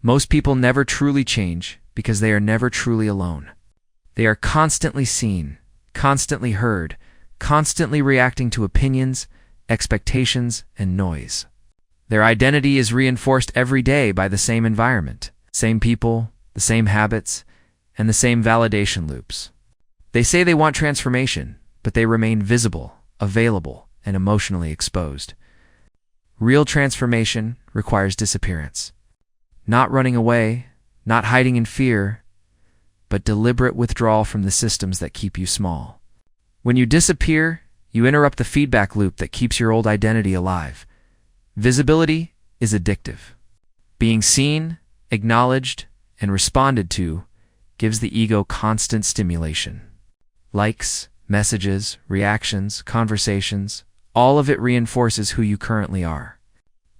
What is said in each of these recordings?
Most people never truly change because they are never truly alone. They are constantly seen, constantly heard, constantly reacting to opinions, expectations, and noise. Their identity is reinforced every day by the same environment, same people, the same habits, and the same validation loops. They say they want transformation, but they remain visible, available, and emotionally exposed. Real transformation requires disappearance. Not running away, not hiding in fear, but deliberate withdrawal from the systems that keep you small. When you disappear, you interrupt the feedback loop that keeps your old identity alive. Visibility is addictive. Being seen, acknowledged, and responded to gives the ego constant stimulation. Likes, messages, reactions, conversations, all of it reinforces who you currently are.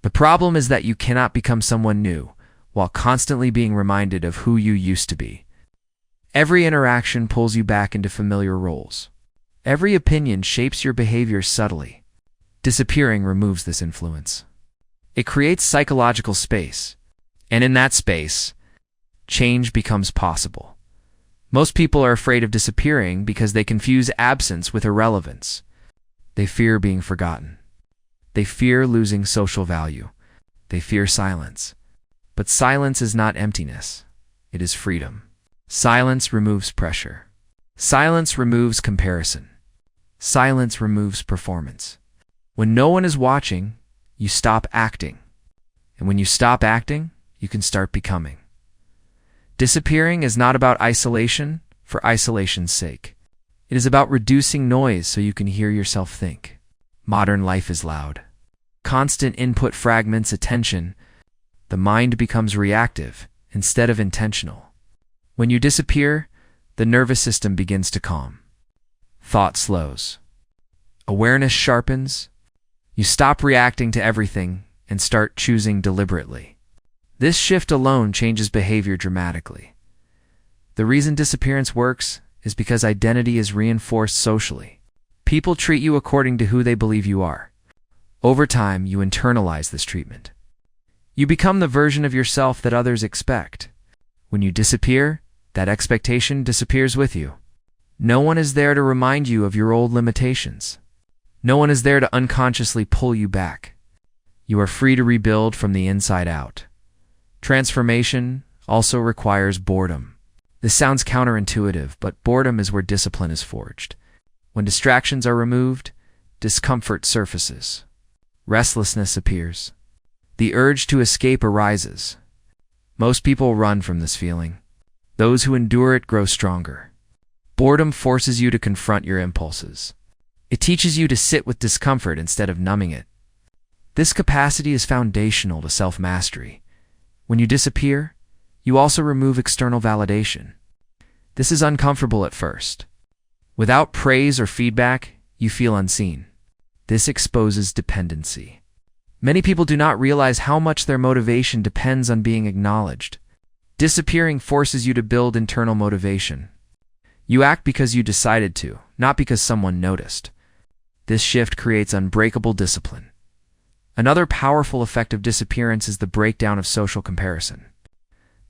The problem is that you cannot become someone new while constantly being reminded of who you used to be. Every interaction pulls you back into familiar roles. Every opinion shapes your behavior subtly. Disappearing removes this influence. It creates psychological space, and in that space, change becomes possible. Most people are afraid of disappearing because they confuse absence with irrelevance. They fear being forgotten. They fear losing social value. They fear silence. But silence is not emptiness. It is freedom. Silence removes pressure. Silence removes comparison. Silence removes performance. When no one is watching, you stop acting. And when you stop acting, you can start becoming. Disappearing is not about isolation for isolation's sake. It is about reducing noise so you can hear yourself think. Modern life is loud. Constant input fragments attention. The mind becomes reactive instead of intentional. When you disappear, the nervous system begins to calm. Thought slows. Awareness sharpens. You stop reacting to everything and start choosing deliberately. This shift alone changes behavior dramatically. The reason disappearance works is because identity is reinforced socially. People treat you according to who they believe you are. Over time, you internalize this treatment. You become the version of yourself that others expect. When you disappear, that expectation disappears with you. No one is there to remind you of your old limitations. No one is there to unconsciously pull you back. You are free to rebuild from the inside out. Transformation also requires boredom. This sounds counterintuitive, but boredom is where discipline is forged. When distractions are removed, discomfort surfaces. Restlessness appears. The urge to escape arises. Most people run from this feeling. Those who endure it grow stronger. Boredom forces you to confront your impulses. It teaches you to sit with discomfort instead of numbing it. This capacity is foundational to self-mastery. When you disappear, you also remove external validation. This is uncomfortable at first. Without praise or feedback, you feel unseen. This exposes dependency. Many people do not realize how much their motivation depends on being acknowledged. Disappearing forces you to build internal motivation. You act because you decided to, not because someone noticed. This shift creates unbreakable discipline. Another powerful effect of disappearance is the breakdown of social comparison.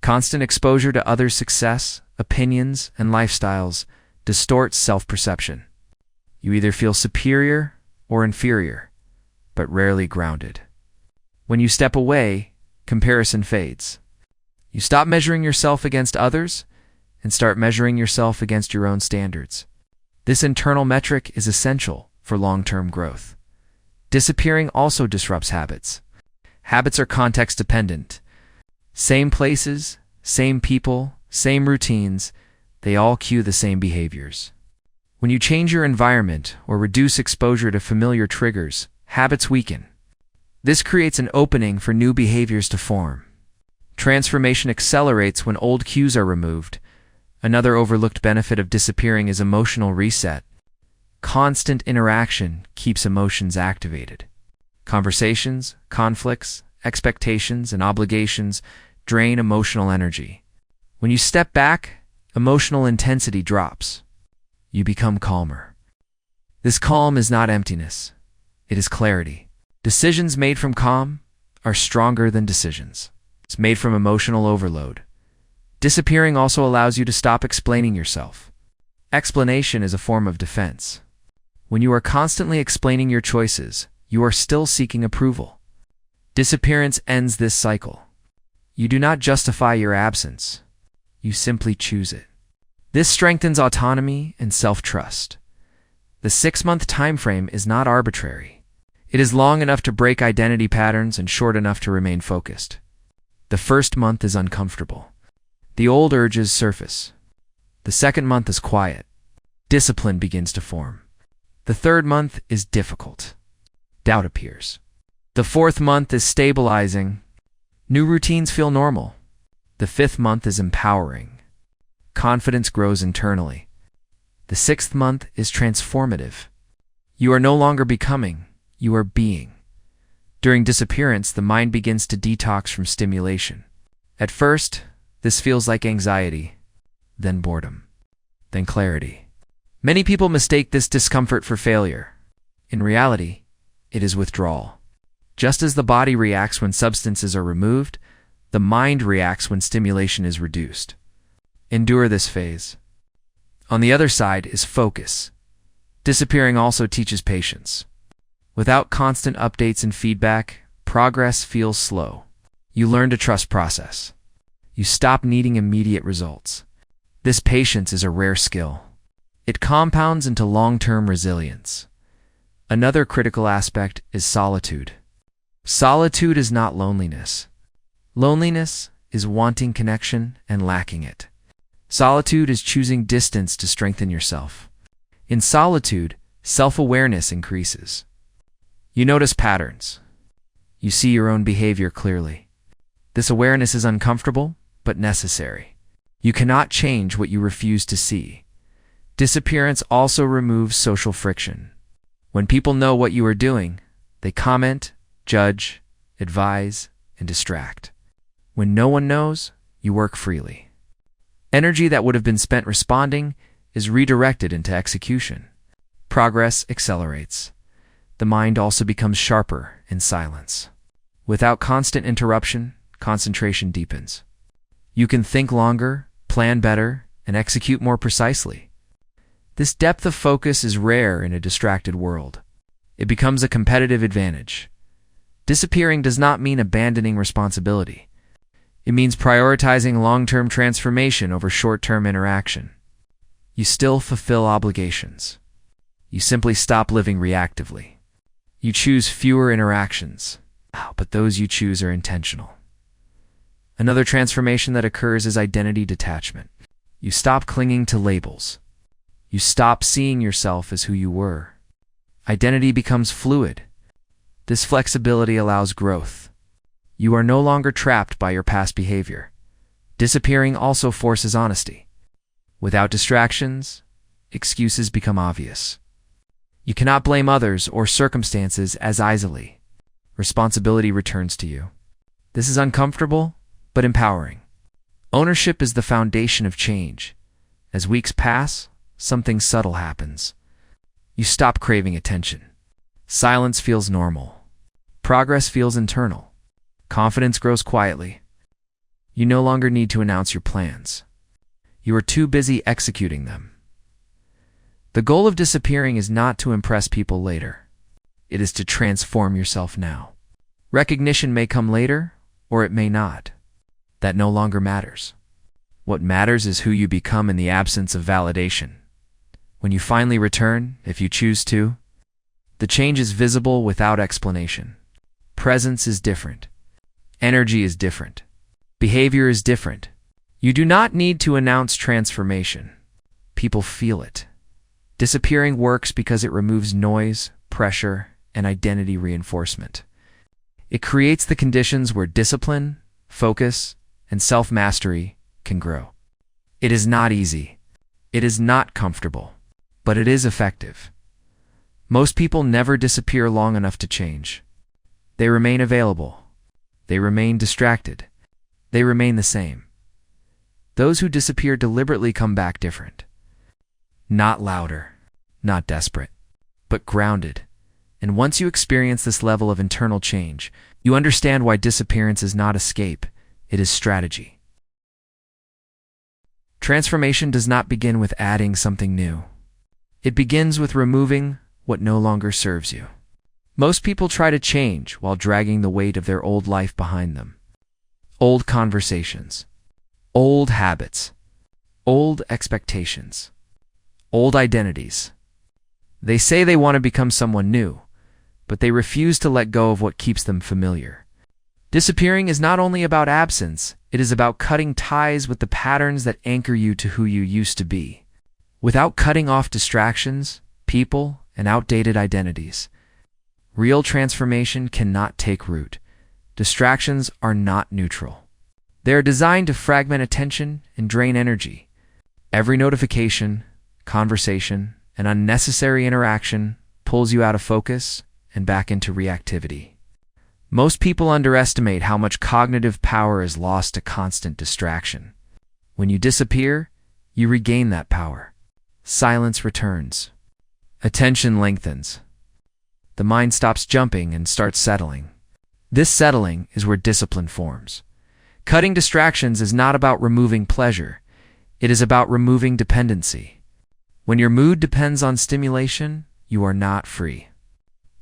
Constant exposure to others' success, opinions, and lifestyles distorts self-perception. You either feel superior or inferior, but rarely grounded. When you step away, comparison fades. You stop measuring yourself against others and start measuring yourself against your own standards. This internal metric is essential for long-term growth. Disappearing also disrupts habits. Habits are context-dependent. Same places, same people, same routines, they all cue the same behaviors. When you change your environment or reduce exposure to familiar triggers, habits weaken. This creates an opening for new behaviors to form. Transformation accelerates when old cues are removed. Another overlooked benefit of disappearing is emotional reset. Constant interaction keeps emotions activated. Conversations, conflicts, expectations, and obligations drain emotional energy. When you step back, emotional intensity drops. You become calmer. This calm is not emptiness. It is clarity. Decisions made from calm are stronger than decisions. It's made from emotional overload. Disappearing also allows you to stop explaining yourself. Explanation is a form of defense. When you are constantly explaining your choices, you are still seeking approval. Disappearance ends this cycle. You do not justify your absence. You simply choose it. This strengthens autonomy and self-trust. The 6-month time frame is not arbitrary. It is long enough to break identity patterns and short enough to remain focused. The first month is uncomfortable. The old urges surface. The second month is quiet. Discipline begins to form. The third month is difficult. Doubt appears. The fourth month is stabilizing. New routines feel normal. The fifth month is empowering. Confidence grows internally. The sixth month is transformative. You are no longer becoming, you are being. During disappearance, the mind begins to detox from stimulation. At first, this feels like anxiety, then boredom, then clarity. Many people mistake this discomfort for failure. In reality, it is withdrawal. Just as the body reacts when substances are removed, the mind reacts when stimulation is reduced. Endure this phase. On the other side is focus. Disappearing also teaches patience. Without constant updates and feedback, progress feels slow. You learn to trust process. You stop needing immediate results. This patience is a rare skill. It compounds into long-term resilience. Another critical aspect is solitude. Solitude is not loneliness. Loneliness is wanting connection and lacking it. Solitude is choosing distance to strengthen yourself. In solitude, self-awareness increases. You notice patterns. You see your own behavior clearly. This awareness is uncomfortable, but necessary. You cannot change what you refuse to see. Disappearance also removes social friction. When people know what you are doing, they comment, judge, advise, and distract. When no one knows, you work freely. Energy that would have been spent responding is redirected into execution. Progress accelerates. The mind also becomes sharper in silence. Without constant interruption, concentration deepens. You can think longer, plan better, and execute more precisely. This depth of focus is rare in a distracted world. It becomes a competitive advantage. Disappearing does not mean abandoning responsibility. It means prioritizing long-term transformation over short-term interaction. You still fulfill obligations. You simply stop living reactively. You choose fewer interactions, but those you choose are intentional. Another transformation that occurs is identity detachment. You stop clinging to labels. You stop seeing yourself as who you were. Identity becomes fluid. This flexibility allows growth. You are no longer trapped by your past behavior. Disappearing also forces honesty. Without distractions, excuses become obvious. You cannot blame others or circumstances as easily. Responsibility returns to you. This is uncomfortable, but empowering. Ownership is the foundation of change. As weeks pass, something subtle happens. You stop craving attention. Silence feels normal. Progress feels internal. Confidence grows quietly. You no longer need to announce your plans. You are too busy executing them. The goal of disappearing is not to impress people later. It is to transform yourself now. Recognition may come later, or it may not. That no longer matters. What matters is who you become in the absence of validation. When you finally return, if you choose to, the change is visible without explanation. Presence is different. Energy is different. Behavior is different. You do not need to announce transformation. People feel it. Disappearing works because it removes noise, pressure, and identity reinforcement. It creates the conditions where discipline, focus, and self-mastery can grow. It is not easy. It is not comfortable, but it is effective. Most people never disappear long enough to change. They remain available. They remain distracted. They remain the same. Those who disappear deliberately come back different. Not louder, not desperate, but grounded. And once you experience this level of internal change, you understand why disappearance is not escape. it is strategy. Transformation does not begin with adding something new. It begins with removing what no longer serves you. Most people try to change while dragging the weight of their old life behind them. Old conversations, old habits, old expectations, old identities. They say they want to become someone new, but they refuse to let go of what keeps them familiar. Disappearing is not only about absence, it is about cutting ties with the patterns that anchor you to who you used to be. Without cutting off distractions, people, and outdated identities, real transformation cannot take root. Distractions are not neutral. They are designed to fragment attention and drain energy. Every notification, conversation, and unnecessary interaction pulls you out of focus and back into reactivity. Most people underestimate how much cognitive power is lost to constant distraction. When you disappear, you regain that power. Silence returns. Attention lengthens. The mind stops jumping and starts settling. This settling is where discipline forms. Cutting distractions is not about removing pleasure. It is about removing dependency. When your mood depends on stimulation, you are not free.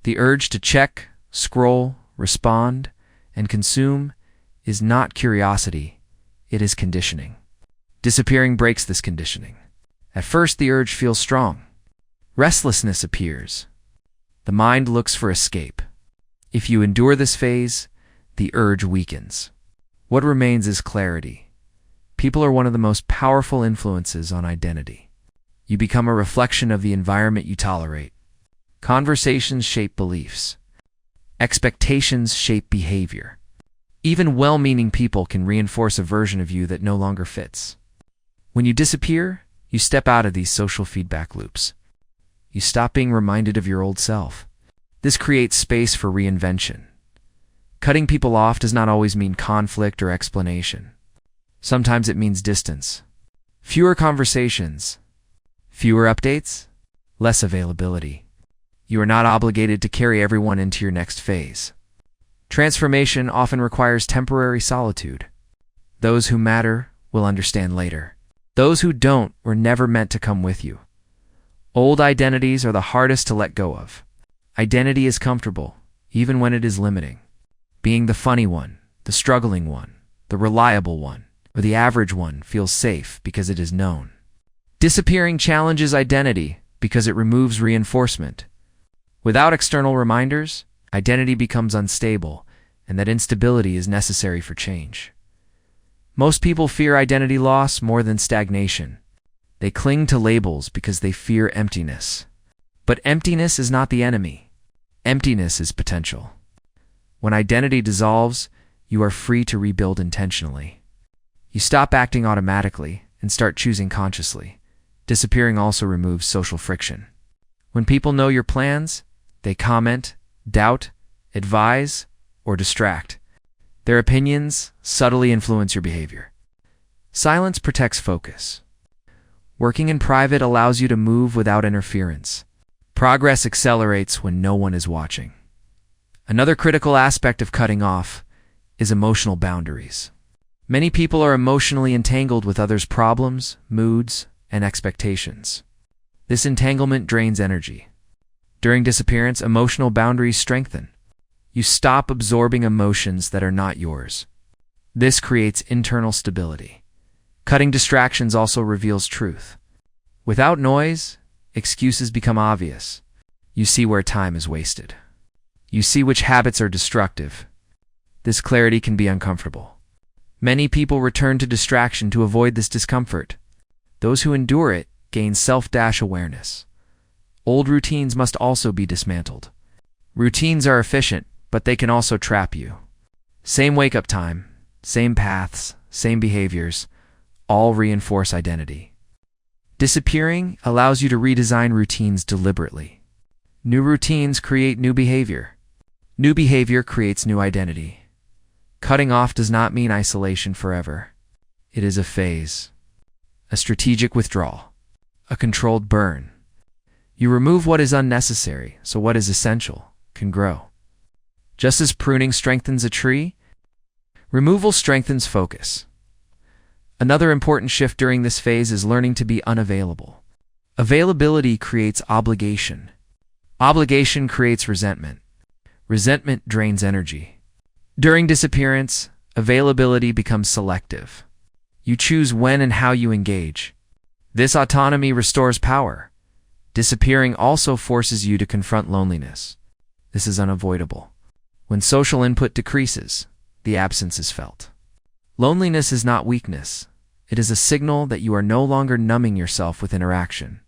The urge to check, scroll, respond, and consume is not curiosity, it is conditioning. Disappearing breaks this conditioning. At first, the urge feels strong. Restlessness appears. The mind looks for escape. If you endure this phase, the urge weakens. What remains is clarity. People are one of the most powerful influences on identity. You become a reflection of the environment you tolerate. Conversations shape beliefs. Expectations shape behavior. Even well-meaning people can reinforce a version of you that no longer fits. When you disappear, you step out of these social feedback loops. You stop being reminded of your old self. This creates space for reinvention. Cutting people off does not always mean conflict or explanation. Sometimes it means distance. Fewer conversations. Fewer updates. Less availability. You are not obligated to carry everyone into your next phase. Transformation often requires temporary solitude. Those who matter will understand later. Those who don't were never meant to come with you. Old identities are the hardest to let go of. Identity is comfortable, even when it is limiting. Being the funny one, the struggling one, the reliable one, or the average one feels safe because it is known. Disappearing challenges identity because it removes reinforcement. Without external reminders, identity becomes unstable, and that instability is necessary for change. Most people fear identity loss more than stagnation. They cling to labels because they fear emptiness. But emptiness is not the enemy. Emptiness is potential. When identity dissolves, you are free to rebuild intentionally. You stop acting automatically and start choosing consciously. Disappearing also removes social friction. When people know your plans, they comment, doubt, advise, or distract. Their opinions subtly influence your behavior. Silence protects focus. Working in private allows you to move without interference. Progress accelerates when no one is watching. Another critical aspect of cutting off is emotional boundaries. Many people are emotionally entangled with others' problems, moods, and expectations. This entanglement drains energy. During disappearance, emotional boundaries strengthen. You stop absorbing emotions that are not yours. This creates internal stability. Cutting distractions also reveals truth. Without noise, excuses become obvious. You see where time is wasted. You see which habits are destructive. This clarity can be uncomfortable. Many people return to distraction to avoid this discomfort. Those who endure it gain self-awareness. Old routines must also be dismantled. Routines are efficient, but they can also trap you. Same wake-up time, same paths, same behaviors, all reinforce identity. Disappearing allows you to redesign routines deliberately. New routines create new behavior. New behavior creates new identity. Cutting off does not mean isolation forever. It is a phase, a strategic withdrawal, a controlled burn. You remove what is unnecessary so what is essential can grow. Just as pruning strengthens a tree, Removal strengthens focus. Another important shift during this phase is learning to be unavailable. Availability creates obligation. Obligation creates resentment. Resentment drains energy. During disappearance, availability becomes selective. You choose when and how you engage. This autonomy restores power. Disappearing also forces you to confront loneliness. This is unavoidable. When social input decreases, the absence is felt. Loneliness is not weakness. It is a signal that you are no longer numbing yourself with interaction.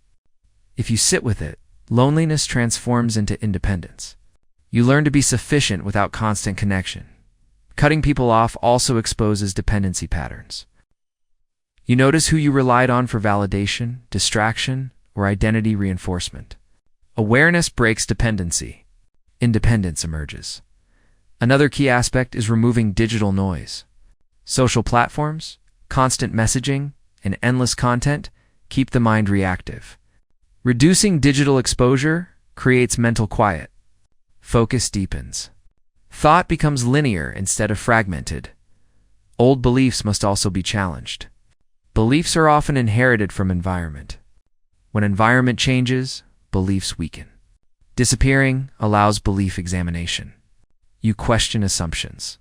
If you sit with it, loneliness transforms into independence. You learn to be sufficient without constant connection. Cutting people off also exposes dependency patterns. You notice who you relied on for validation, distraction, or identity reinforcement. Awareness breaks dependency. Independence emerges. Another key aspect is removing digital noise. Social platforms, constant messaging, and endless content keep the mind reactive. Reducing digital exposure creates mental quiet. Focus deepens. Thought becomes linear instead of fragmented. Old beliefs must also be challenged. Beliefs are often inherited from environment. When environment changes, beliefs weaken. Disappearing allows belief examination. You question assumptions.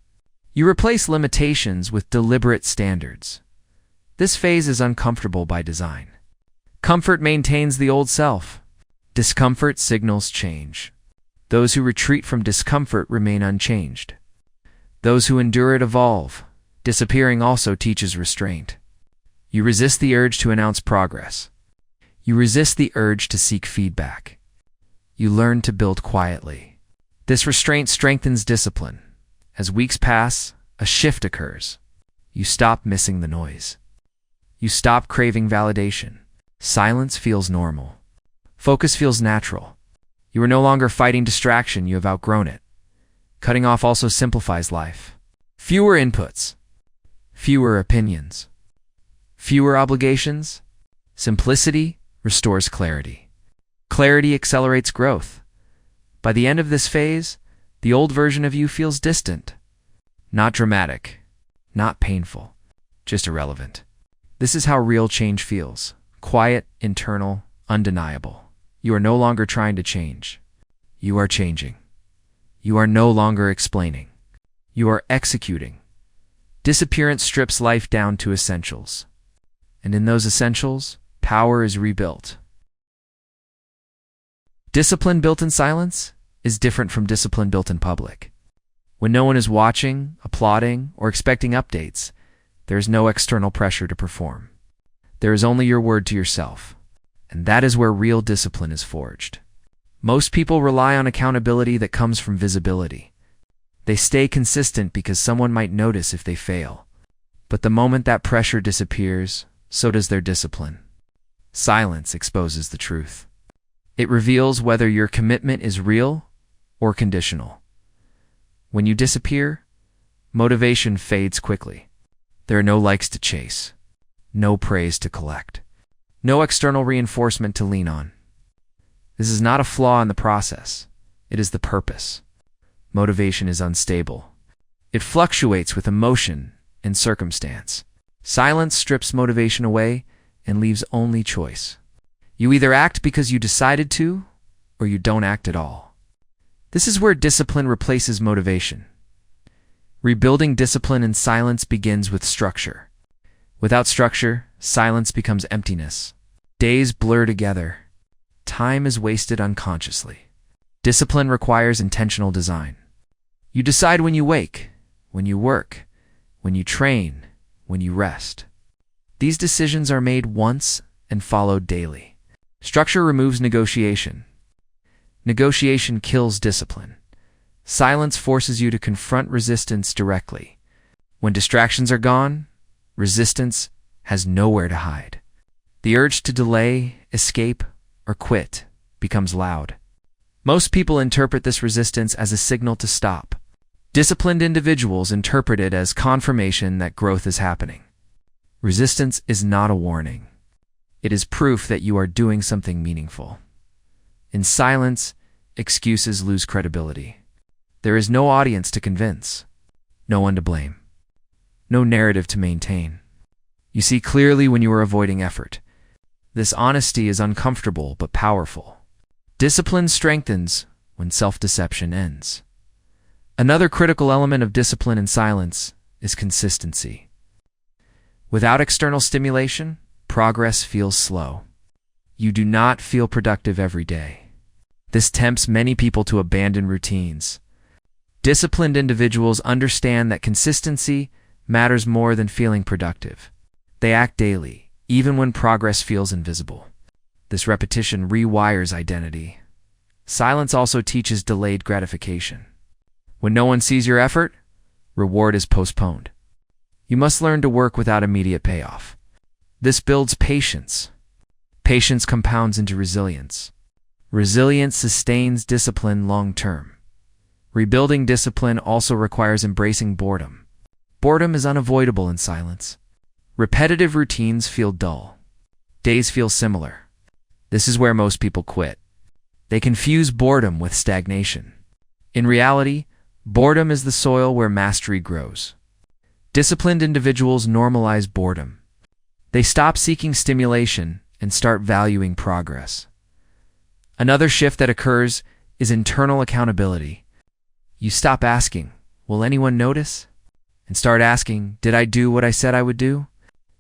You replace limitations with deliberate standards. This phase is uncomfortable by design. Comfort maintains the old self. Discomfort signals change. Those who retreat from discomfort remain unchanged. Those who endure it evolve. Disappearing also teaches restraint. You resist the urge to announce progress. You resist the urge to seek feedback. You learn to build quietly. This restraint strengthens discipline. As weeks pass, a shift occurs. You stop missing the noise. You stop craving validation. Silence feels normal. Focus feels natural. You are no longer fighting distraction, you have outgrown it. Cutting off also simplifies life. Fewer inputs. Fewer opinions. Fewer obligations. Simplicity restores clarity. Clarity accelerates growth. By the end of this phase, the old version of you feels distant. Not dramatic. Not painful. Just irrelevant. This is how real change feels. Quiet, internal, undeniable. You are no longer trying to change. You are changing. You are no longer explaining. You are executing. Disappearance strips life down to essentials. And in those essentials, power is rebuilt. Discipline built in silence is different from discipline built in public. When no one is watching, applauding, or expecting updates, there is no external pressure to perform. There is only your word to yourself, and that is where real discipline is forged. Most people rely on accountability that comes from visibility. They stay consistent because someone might notice if they fail. But the moment that pressure disappears, so does their discipline. Silence exposes the truth. It reveals whether your commitment is real or conditional. When you disappear, motivation fades quickly. There are no likes to chase, no praise to collect, no external reinforcement to lean on. This is not a flaw in the process. It is the purpose. Motivation is unstable. It fluctuates with emotion and circumstance. Silence strips motivation away and leaves only choice. You either act because you decided to, or you don't act at all. This is where discipline replaces motivation. Rebuilding discipline in silence begins with structure. Without structure, silence becomes emptiness. Days blur together. Time is wasted unconsciously. Discipline requires intentional design. You decide when you wake, when you work, when you train, when you rest. These decisions are made once and followed daily. Structure removes negotiation. Negotiation kills discipline. Silence forces you to confront resistance directly. When distractions are gone, resistance has nowhere to hide. The urge to delay, escape, or quit becomes loud. Most people interpret this resistance as a signal to stop. Disciplined individuals interpret it as confirmation that growth is happening. Resistance is not a warning. It is proof that you are doing something meaningful. In silence, excuses lose credibility. There is no audience to convince, no one to blame. no narrative to maintain. You see clearly when you are avoiding effort. This honesty is uncomfortable but powerful. Discipline strengthens when self-deception ends. Another critical element of discipline in silence is consistency. Without external stimulation, progress feels slow. You do not feel productive every day. This tempts many people to abandon routines. Disciplined individuals understand that consistency matters more than feeling productive. They act daily, even when progress feels invisible. This repetition rewires identity. Silence also teaches delayed gratification. When no one sees your effort, reward is postponed. You must learn to work without immediate payoff. This builds patience. Patience compounds into resilience. Resilience sustains discipline long-term. Rebuilding discipline also requires embracing boredom. Boredom is unavoidable in silence. Repetitive routines feel dull. Days feel similar. This is where most people quit. They confuse boredom with stagnation. In reality, boredom is the soil where mastery grows. Disciplined individuals normalize boredom. They stop seeking stimulation and start valuing progress. Another shift that occurs is internal accountability. You stop asking, "Will anyone notice?" and start asking, "Did I do what I said I would do?"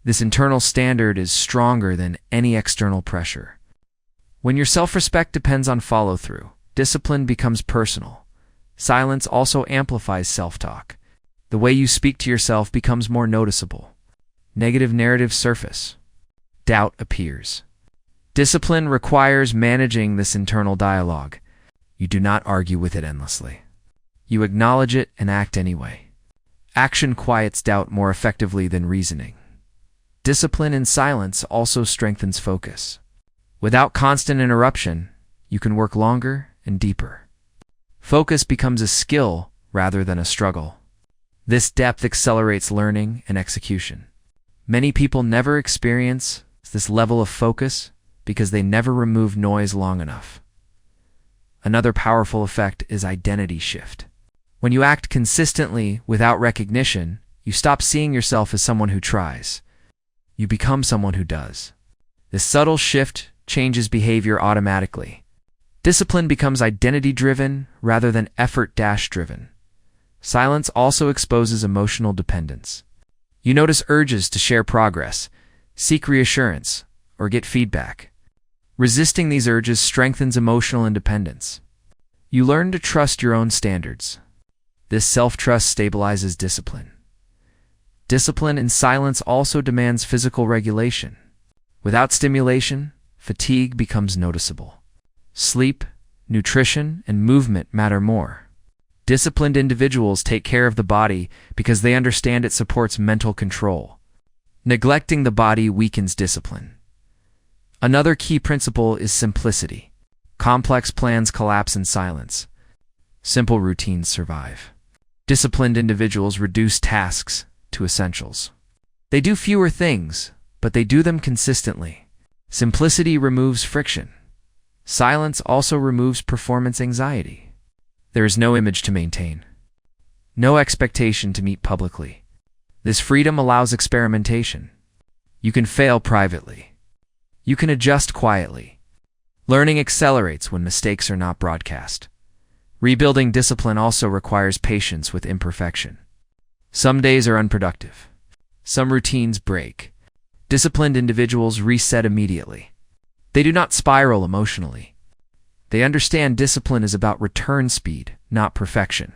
This internal standard is stronger than any external pressure. When your self-respect depends on follow-through, discipline becomes personal. Silence also amplifies self-talk. The way you speak to yourself becomes more noticeable. Negative narratives surface. Doubt appears. Discipline requires managing this internal dialogue. You do not argue with it endlessly. You acknowledge it and act anyway. Action quiets doubt more effectively than reasoning. Discipline in silence also strengthens focus. Without constant interruption, you can work longer and deeper. Focus becomes a skill rather than a struggle. This depth accelerates learning and execution. Many people never experience this level of focus because they never remove noise long enough. Another powerful effect is identity shift. When you act consistently without recognition, you stop seeing yourself as someone who tries. You become someone who does. This subtle shift changes behavior automatically. Discipline becomes identity-driven rather than effort-driven. Silence also exposes emotional dependence. You notice urges to share progress, seek reassurance, or get feedback. Resisting these urges strengthens emotional independence. You learn to trust your own standards. This self-trust stabilizes discipline. Discipline in silence also demands physical regulation. Without stimulation, fatigue becomes noticeable. Sleep, nutrition, and movement matter more. Disciplined individuals take care of the body because they understand it supports mental control. Neglecting the body weakens discipline. Another key principle is simplicity. Complex plans collapse in silence. Simple routines survive. Disciplined individuals reduce tasks to essentials. They do fewer things, but they do them consistently. Simplicity removes friction. Silence also removes performance anxiety. There is no image to maintain. No expectation to meet publicly. This freedom allows experimentation. You can fail privately. You can adjust quietly. Learning accelerates when mistakes are not broadcast. Rebuilding discipline also requires patience with imperfection. Some days are unproductive. Some routines break. Disciplined individuals reset immediately. They do not spiral emotionally. They understand discipline is about return speed, not perfection.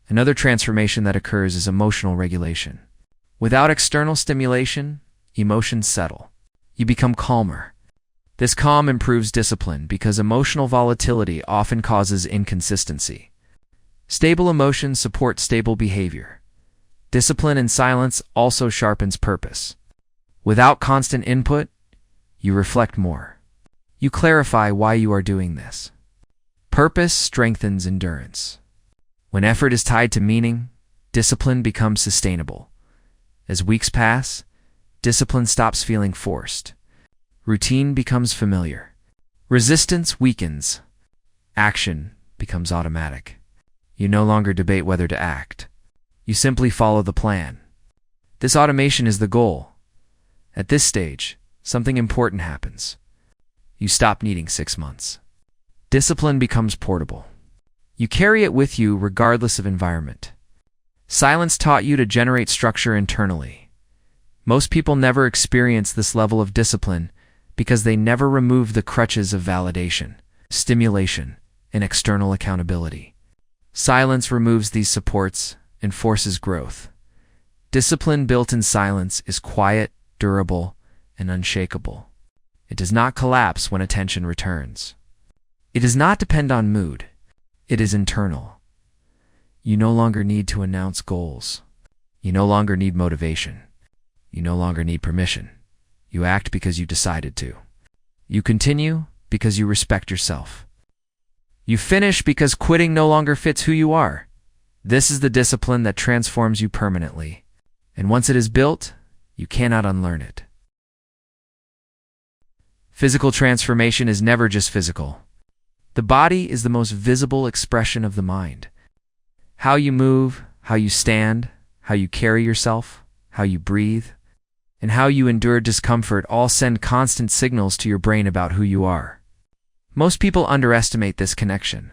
Another transformation that occurs is emotional regulation. Without external stimulation, emotions settle. You become calmer. This calm improves discipline because emotional volatility often causes inconsistency. Stable emotions support stable behavior. Discipline in silence also sharpens purpose. Without constant input, you reflect more. You clarify why you are doing this. Purpose strengthens endurance. When effort is tied to meaning, discipline becomes sustainable. As weeks pass, discipline stops feeling forced. Routine becomes familiar. Resistance weakens. Action becomes automatic. You no longer debate whether to act. You simply follow the plan. This automation is the goal. At this stage, something important happens. You stop needing 6 months. Discipline becomes portable. You carry it with you regardless of environment. Silence taught you to generate structure internally. Most people never experience this level of discipline because they never remove the crutches of validation, stimulation, and external accountability. Silence removes these supports and forces growth. Discipline built in silence is quiet, durable, and unshakable. It does not collapse when attention returns. It does not depend on mood. It is internal. You no longer need to announce goals. You no longer need motivation. You no longer need permission. You act because you decided to. You continue because you respect yourself. You finish because quitting no longer fits who you are. This is the discipline that transforms you permanently. And once it is built, you cannot unlearn it. Physical transformation is never just physical. The body is the most visible expression of the mind. How you move, how you stand, how you carry yourself, how you breathe, and how you endure discomfort all send constant signals to your brain about who you are. Most people underestimate this connection.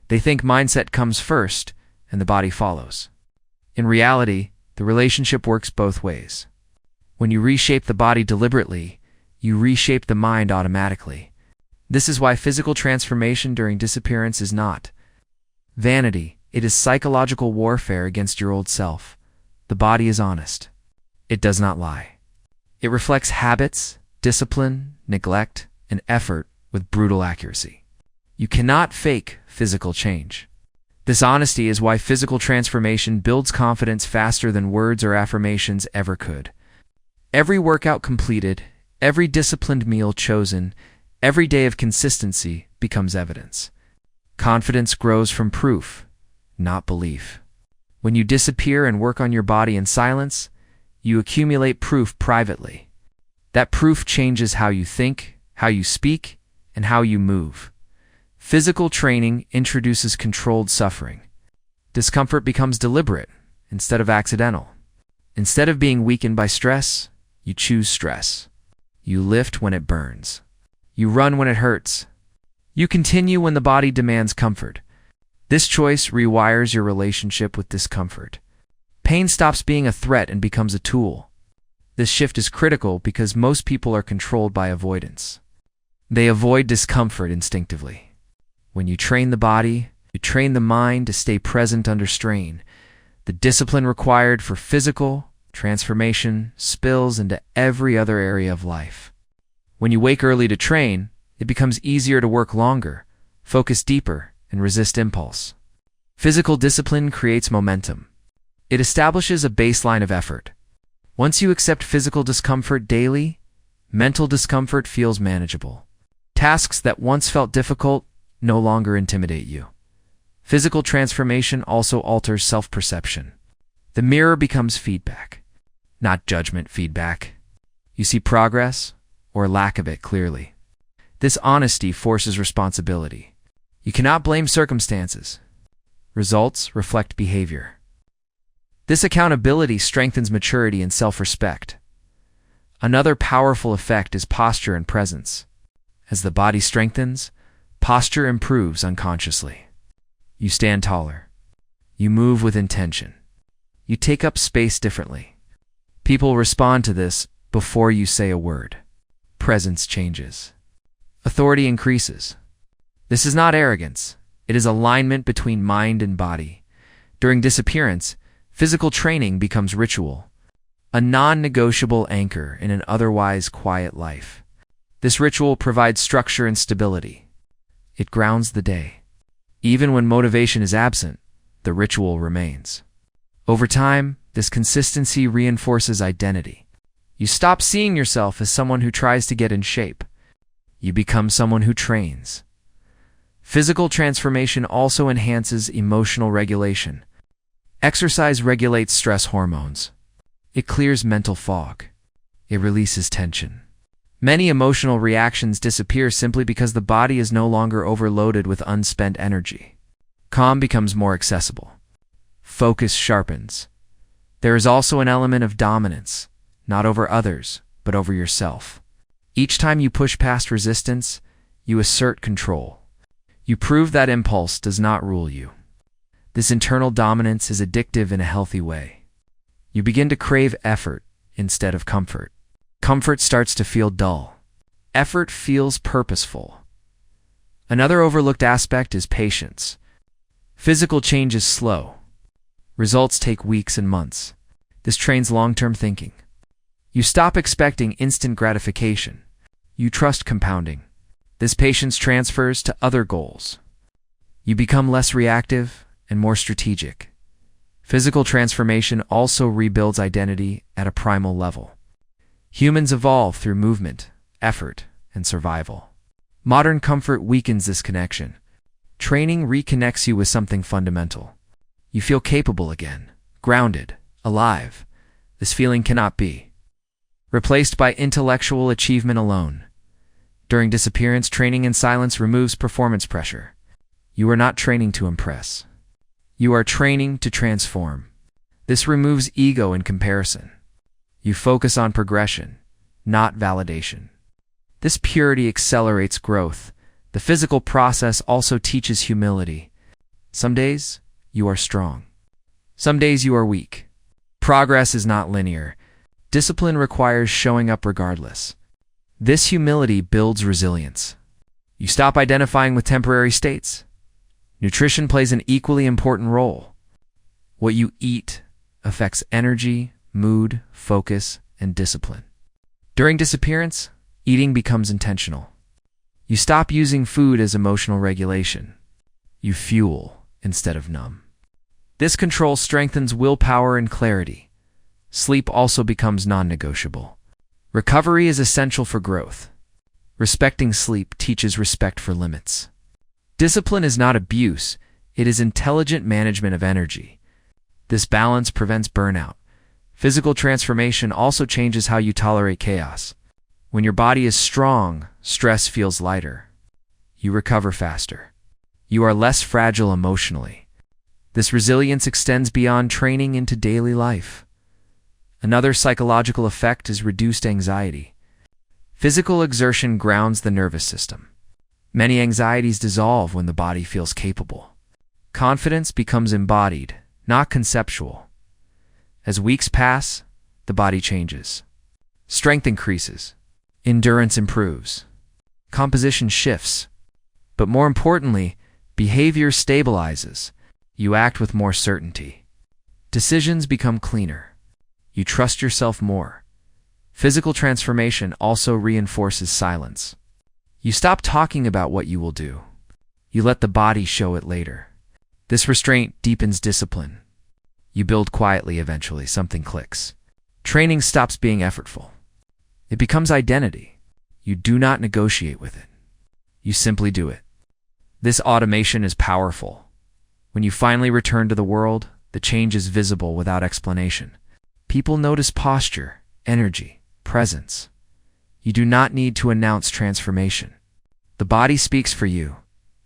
They think mindset comes first and the body follows. In reality, the relationship works both ways. When you reshape the body deliberately, you reshape the mind automatically. This is why physical transformation during disappearance is not vanity. It is psychological warfare against your old self. The body is honest. It does not lie. It reflects habits, discipline, neglect, and effort with brutal accuracy. You cannot fake physical change. This honesty is why physical transformation builds confidence faster than words or affirmations ever could. Every workout completed, every disciplined meal chosen, every day of consistency becomes evidence. Confidence grows from proof, not belief. When you disappear and work on your body in silence, you accumulate proof privately. That proof changes how you think, how you speak, and how you move. Physical training introduces controlled suffering. Discomfort becomes deliberate instead of accidental. Instead of being weakened by stress, you choose stress. You lift when it burns. You run when it hurts. You continue when the body demands comfort. This choice rewires your relationship with discomfort. Pain stops being a threat and becomes a tool. This shift is critical because most people are controlled by avoidance. They avoid discomfort instinctively. When you train the body, you train the mind to stay present under strain. The discipline required for physical transformation spills into every other area of life. When you wake early to train, it becomes easier to work longer, focus deeper, and resist impulse. Physical discipline creates momentum. It establishes a baseline of effort. Once you accept physical discomfort daily, mental discomfort feels manageable. Tasks that once felt difficult no longer intimidate you. Physical transformation also alters self-perception. The mirror becomes feedback, not judgment feedback. You see progress or lack of it clearly. This honesty forces responsibility. You cannot blame circumstances. Results reflect behavior. This accountability strengthens maturity and self-respect. Another powerful effect is posture and presence. As the body strengthens, posture improves unconsciously. You stand taller. You move with intention. You take up space differently. People respond to this before you say a word. Presence changes. Authority increases. This is not arrogance. It is alignment between mind and body. During disappearance, physical training becomes ritual, a non-negotiable anchor in an otherwise quiet life. This ritual provides structure and stability. It grounds the day. Even when motivation is absent, the ritual remains. Over time, this consistency reinforces identity. You stop seeing yourself as someone who tries to get in shape. You become someone who trains. Physical transformation also enhances emotional regulation. Exercise regulates stress hormones. It clears mental fog. It releases tension. Many emotional reactions disappear simply because the body is no longer overloaded with unspent energy. Calm becomes more accessible. Focus sharpens. There is also an element of dominance, not over others, but over yourself. Each time you push past resistance, you assert control. You prove that impulse does not rule you. This internal dominance is addictive in a healthy way. You begin to crave effort instead of comfort. Comfort starts to feel dull. Effort feels purposeful. Another overlooked aspect is patience. Physical change is slow. Results take weeks and months. This trains long-term thinking. You stop expecting instant gratification. You trust compounding. This patience transfers to other goals. You become less reactive and more strategic. Physical transformation also rebuilds identity at a primal level. Humans evolve through movement, effort, and survival. Modern comfort weakens this connection. Training reconnects you with something fundamental. You feel capable again, grounded, alive. This feeling cannot be replaced by intellectual achievement alone. During disappearance, training in silence removes performance pressure. You are not training to impress. You are training to transform. This removes ego and comparison. You focus on progression, not validation. This purity accelerates growth. The physical process also teaches humility. Some days, you are strong. Some days you are weak. Progress is not linear. Discipline requires showing up regardless. This humility builds resilience. You stop identifying with temporary states. Nutrition plays an equally important role. What you eat affects energy, mood, focus, and discipline. During disappearance, eating becomes intentional. You stop using food as emotional regulation. You fuel instead of numb. This control strengthens willpower and clarity. Sleep also becomes non-negotiable. Recovery is essential for growth. Respecting sleep teaches respect for limits. Discipline is not abuse, it is intelligent management of energy. This balance prevents burnout. Physical transformation also changes how you tolerate chaos. When your body is strong, stress feels lighter. You recover faster. You are less fragile emotionally. This resilience extends beyond training into daily life. Another psychological effect is reduced anxiety. Physical exertion grounds the nervous system. Many anxieties dissolve when the body feels capable. Confidence becomes embodied, not conceptual. As weeks pass, the body changes. Strength increases. Endurance improves. Composition shifts. But more importantly, behavior stabilizes. You act with more certainty. Decisions become cleaner. You trust yourself more. Physical transformation also reinforces silence. You stop talking about what you will do. You let the body show it later. This restraint deepens discipline. You build quietly eventually, something clicks. Training stops being effortful. It becomes identity. You do not negotiate with it. You simply do it. This automation is powerful. When you finally return to the world, the change is visible without explanation. People notice posture, energy, presence. You do not need to announce transformation. The body speaks for you.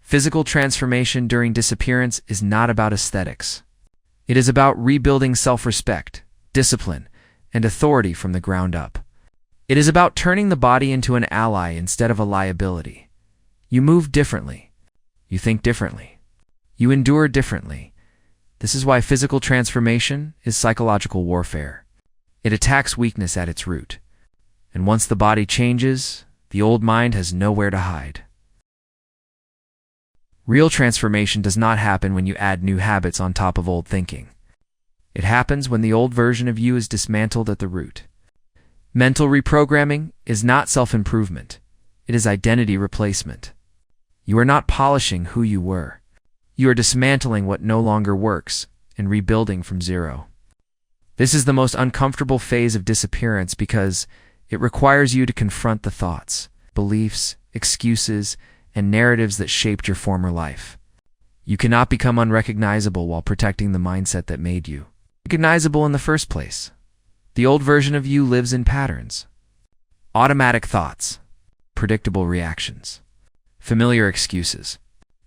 Physical transformation during disappearance is not about aesthetics. It is about rebuilding self-respect, discipline, and authority from the ground up. It is about turning the body into an ally instead of a liability. You move differently. You think differently. You endure differently. This is why physical transformation is psychological warfare. It attacks weakness at its root. And once the body changes, the old mind has nowhere to hide. Real transformation does not happen when you add new habits on top of old thinking. It happens when the old version of you is dismantled at the root. Mental reprogramming is not self-improvement. It is identity replacement. You are not polishing who you were. You are dismantling what no longer works and rebuilding from zero. This is the most uncomfortable phase of disappearance because it requires you to confront the thoughts, beliefs, excuses, and narratives that shaped your former life. You cannot become unrecognizable while protecting the mindset that made you recognizable in the first place. The old version of you lives in patterns. Automatic thoughts, predictable reactions, familiar excuses.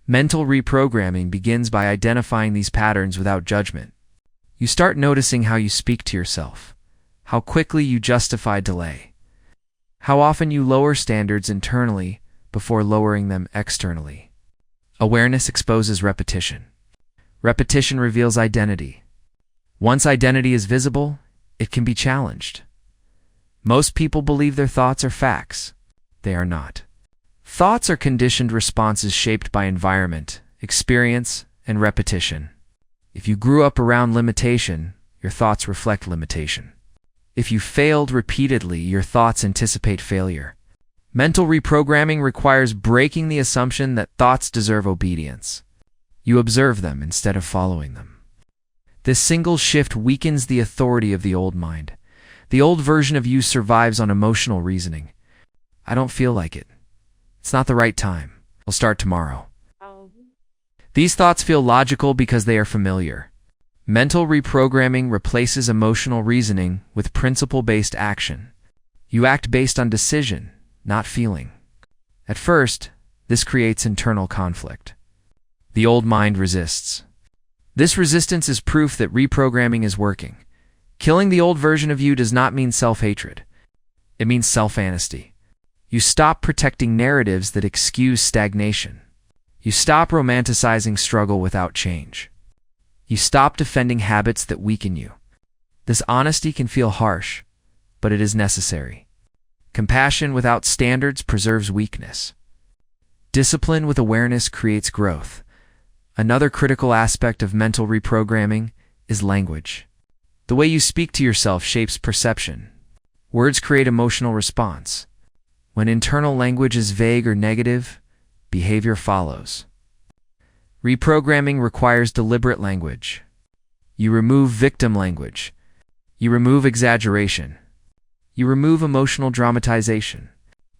Mental reprogramming begins by identifying these patterns without judgment. You start noticing how you speak to yourself, how quickly you justify delay, how often you lower standards internally before lowering them externally. Awareness exposes repetition. Repetition reveals identity. Once identity is visible, it can be challenged. Most people believe their thoughts are facts. They are not. Thoughts are conditioned responses shaped by environment, experience, and repetition. If you grew up around limitation, your thoughts reflect limitation. If you failed repeatedly, your thoughts anticipate failure. Mental reprogramming requires breaking the assumption that thoughts deserve obedience. You observe them instead of following them. This single shift weakens the authority of the old mind. The old version of you survives on emotional reasoning. I don't feel like it. It's not the right time. I'll start tomorrow. These thoughts feel logical because they are familiar. Mental reprogramming replaces emotional reasoning with principle-based action. You act based on decision, not feeling. At first, this creates internal conflict. The old mind resists. This resistance is proof that reprogramming is working. Killing the old version of you does not mean self-hatred. It means self-honesty. You stop protecting narratives that excuse stagnation. You stop romanticizing struggle without change. You stop defending habits that weaken you. This honesty can feel harsh, but it is necessary. Compassion without standards preserves weakness. Discipline with awareness creates growth. Another critical aspect of mental reprogramming is language. The way you speak to yourself shapes perception. Words create emotional response. When internal language is vague or negative, behavior follows. Reprogramming requires deliberate language. You remove victim language. You remove exaggeration. You remove emotional dramatization.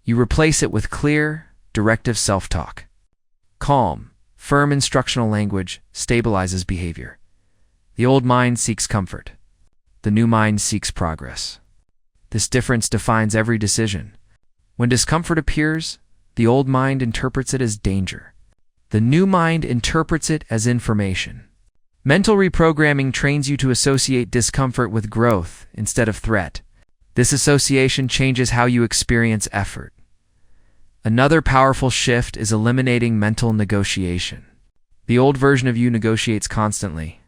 You replace it with clear, directive self-talk. Calm, firm instructional language stabilizes behavior. The old mind seeks comfort. The new mind seeks progress. This difference defines every decision. When discomfort appears, the old mind interprets it as danger. The new mind interprets it as information. Mental reprogramming trains you to associate discomfort with growth instead of threat. This association changes how you experience effort. Another powerful shift is eliminating mental negotiation. The old version of you negotiates constantly.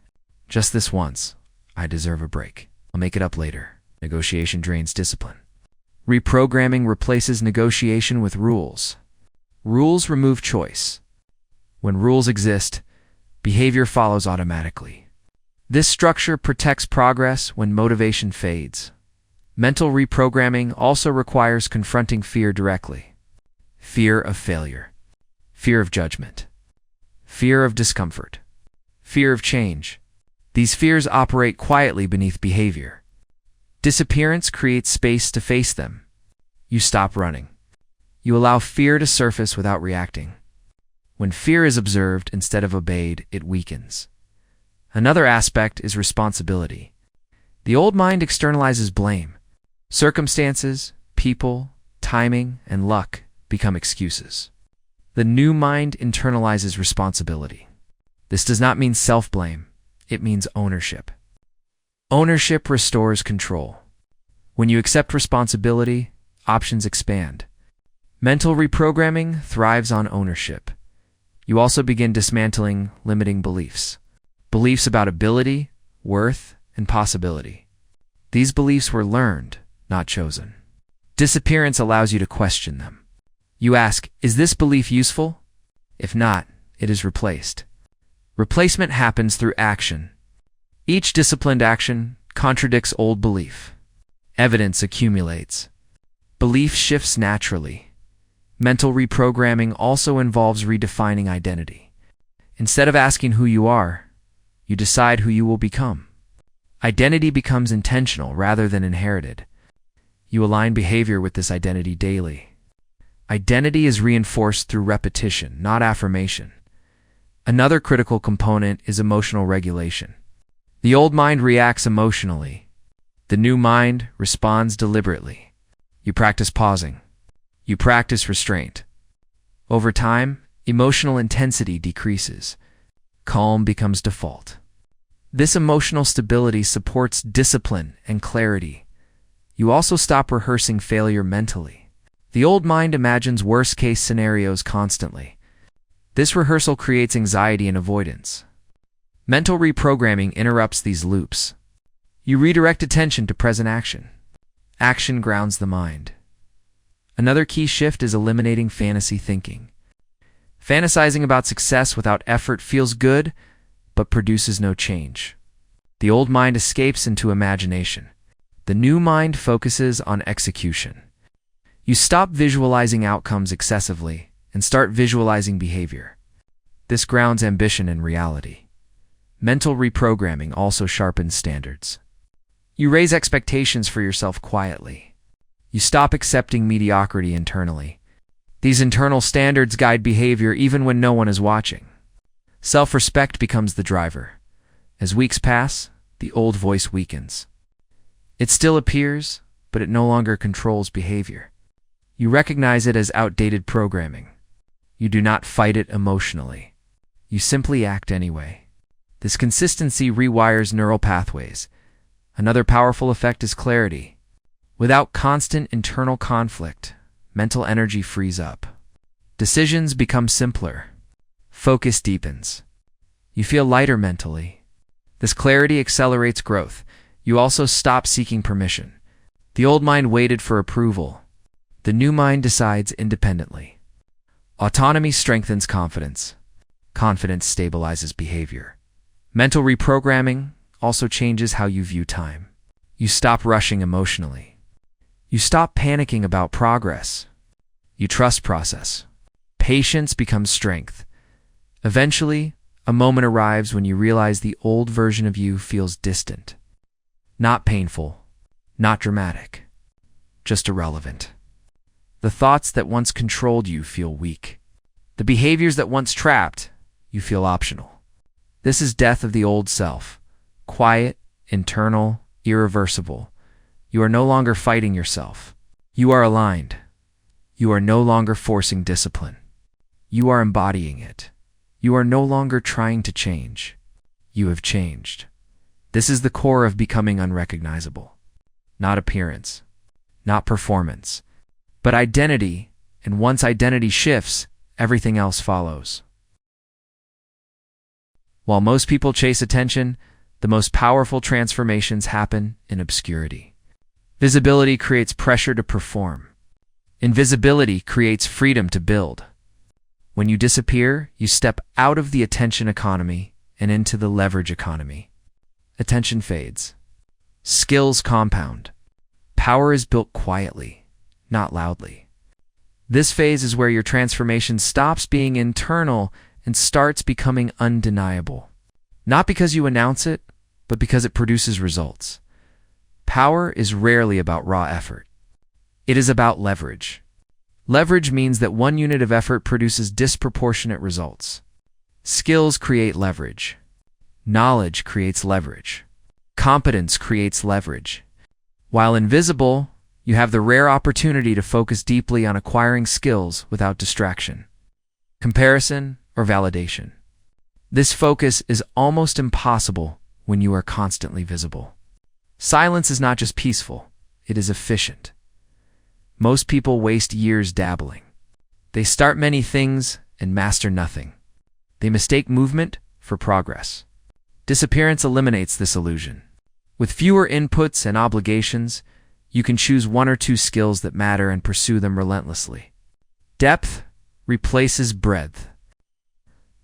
Just this once. I deserve a break. I'll make it up later. Negotiation drains discipline. Reprogramming replaces negotiation with rules. Rules remove choice. When rules exist, behavior follows automatically. This structure protects progress when motivation fades. Mental reprogramming also requires confronting fear directly. Fear of failure. Fear of judgment. Fear of discomfort. Fear of change. These fears operate quietly beneath behavior. Disappearance creates space to face them. You stop running. You allow fear to surface without reacting. When fear is observed instead of obeyed, it weakens. Another aspect is responsibility. The old mind externalizes blame. Circumstances, people, timing, and luck become excuses. The new mind internalizes responsibility. This does not mean self-blame. It means ownership. Ownership restores control. When you accept responsibility, options expand. Mental reprogramming thrives on ownership. You also begin dismantling limiting beliefs. Beliefs about ability, worth, and possibility. These beliefs were learned, not chosen. Disappearance allows you to question them. You ask, is this belief useful? If not, it is replaced. Replacement happens through action. Each disciplined action contradicts old belief. Evidence accumulates. Belief shifts naturally. Mental reprogramming also involves redefining identity. Instead of asking who you are, you decide who you will become. Identity becomes intentional rather than inherited. You align behavior with this identity daily. Identity is reinforced through repetition, not affirmation. Another critical component is emotional regulation. The old mind reacts emotionally. The new mind responds deliberately. You practice pausing. You practice restraint. Over time, emotional intensity decreases. Calm becomes default. This emotional stability supports discipline and clarity. You also stop rehearsing failure mentally. The old mind imagines worst-case scenarios constantly. This rehearsal creates anxiety and avoidance. Mental reprogramming interrupts these loops. You redirect attention to present action. Action grounds the mind. Another key shift is eliminating fantasy thinking. Fantasizing about success without effort feels good, but produces no change. The old mind escapes into imagination. The new mind focuses on execution. You stop visualizing outcomes excessively and start visualizing behavior. This grounds ambition in reality. Mental reprogramming also sharpens standards. You raise expectations for yourself quietly. You stop accepting mediocrity internally. These internal standards guide behavior even when no one is watching. Self-respect becomes the driver. As weeks pass, the old voice weakens. It still appears, but it no longer controls behavior. You recognize it as outdated programming. You do not fight it emotionally. You simply act anyway. This consistency rewires neural pathways. Another powerful effect is clarity. Without constant internal conflict, mental energy frees up. Decisions become simpler. Focus deepens. You feel lighter mentally. This clarity accelerates growth. You also stop seeking permission. The old mind waited for approval. The new mind decides independently. Autonomy strengthens confidence. Confidence stabilizes behavior. Mental reprogramming also changes how you view time. You stop rushing emotionally. You stop panicking about progress. You trust process. Patience becomes strength. Eventually, a moment arrives when you realize the old version of you feels distant. Not painful, not dramatic, just irrelevant. The thoughts that once controlled you feel weak. The behaviors that once trapped you feel optional. This is death of the old self. Quiet, internal, irreversible. You are no longer fighting yourself. You are aligned. You are no longer forcing discipline. You are embodying it. You are no longer trying to change. You have changed. This is the core of becoming unrecognizable. Not appearance, not performance, but identity, and once identity shifts, everything else follows. While most people chase attention, the most powerful transformations happen in obscurity. Visibility creates pressure to perform. Invisibility creates freedom to build. When you disappear, you step out of the attention economy and into the leverage economy. Attention fades. Skills compound. Power is built quietly, not loudly. This phase is where your transformation stops being internal and starts becoming undeniable. Not because you announce it, but because it produces results. Power is rarely about raw effort. It is about leverage. Leverage means that one unit of effort produces disproportionate results. Skills create leverage. Knowledge creates leverage. Competence creates leverage. While invisible, you have the rare opportunity to focus deeply on acquiring skills without distraction, comparison, or validation. This focus is almost impossible when you are constantly visible. Silence is not just peaceful, it is efficient. Most people waste years dabbling. They start many things and master nothing. They mistake movement for progress. Disappearance eliminates this illusion. With fewer inputs and obligations, you can choose one or two skills that matter and pursue them relentlessly. Depth replaces breadth.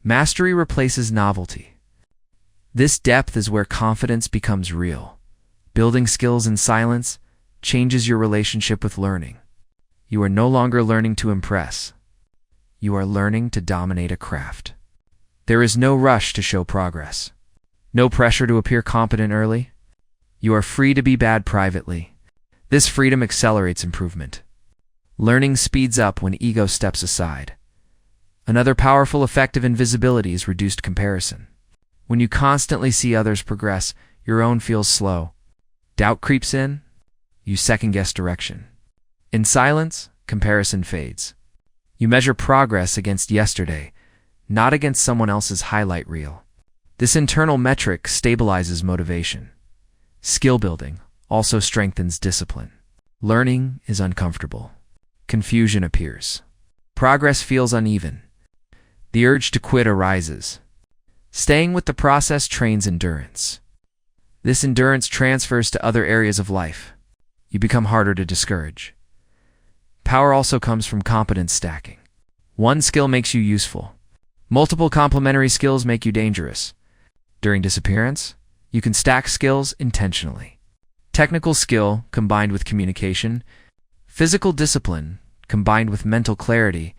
Mastery replaces novelty. This depth is where confidence becomes real. Building skills in silence changes your relationship with learning. You are no longer learning to impress. You are learning to dominate a craft. There is no rush to show progress. No pressure to appear competent early. You are free to be bad privately. This freedom accelerates improvement. Learning speeds up when ego steps aside. Another powerful effect of invisibility is reduced comparison. When you constantly see others progress, your own feels slow. Doubt creeps in. You second-guess direction. In silence, comparison fades. You measure progress against yesterday, not against someone else's highlight reel. This internal metric stabilizes motivation. Skill building also strengthens discipline. Learning is uncomfortable. Confusion appears. Progress feels uneven. The urge to quit arises. Staying with the process trains endurance. This endurance transfers to other areas of life. You become harder to discourage. Power also comes from competence stacking. One skill makes you useful. Multiple complementary skills make you dangerous. During disappearance, you can stack skills intentionally. Technical skill combined with communication, physical discipline combined with mental clarity,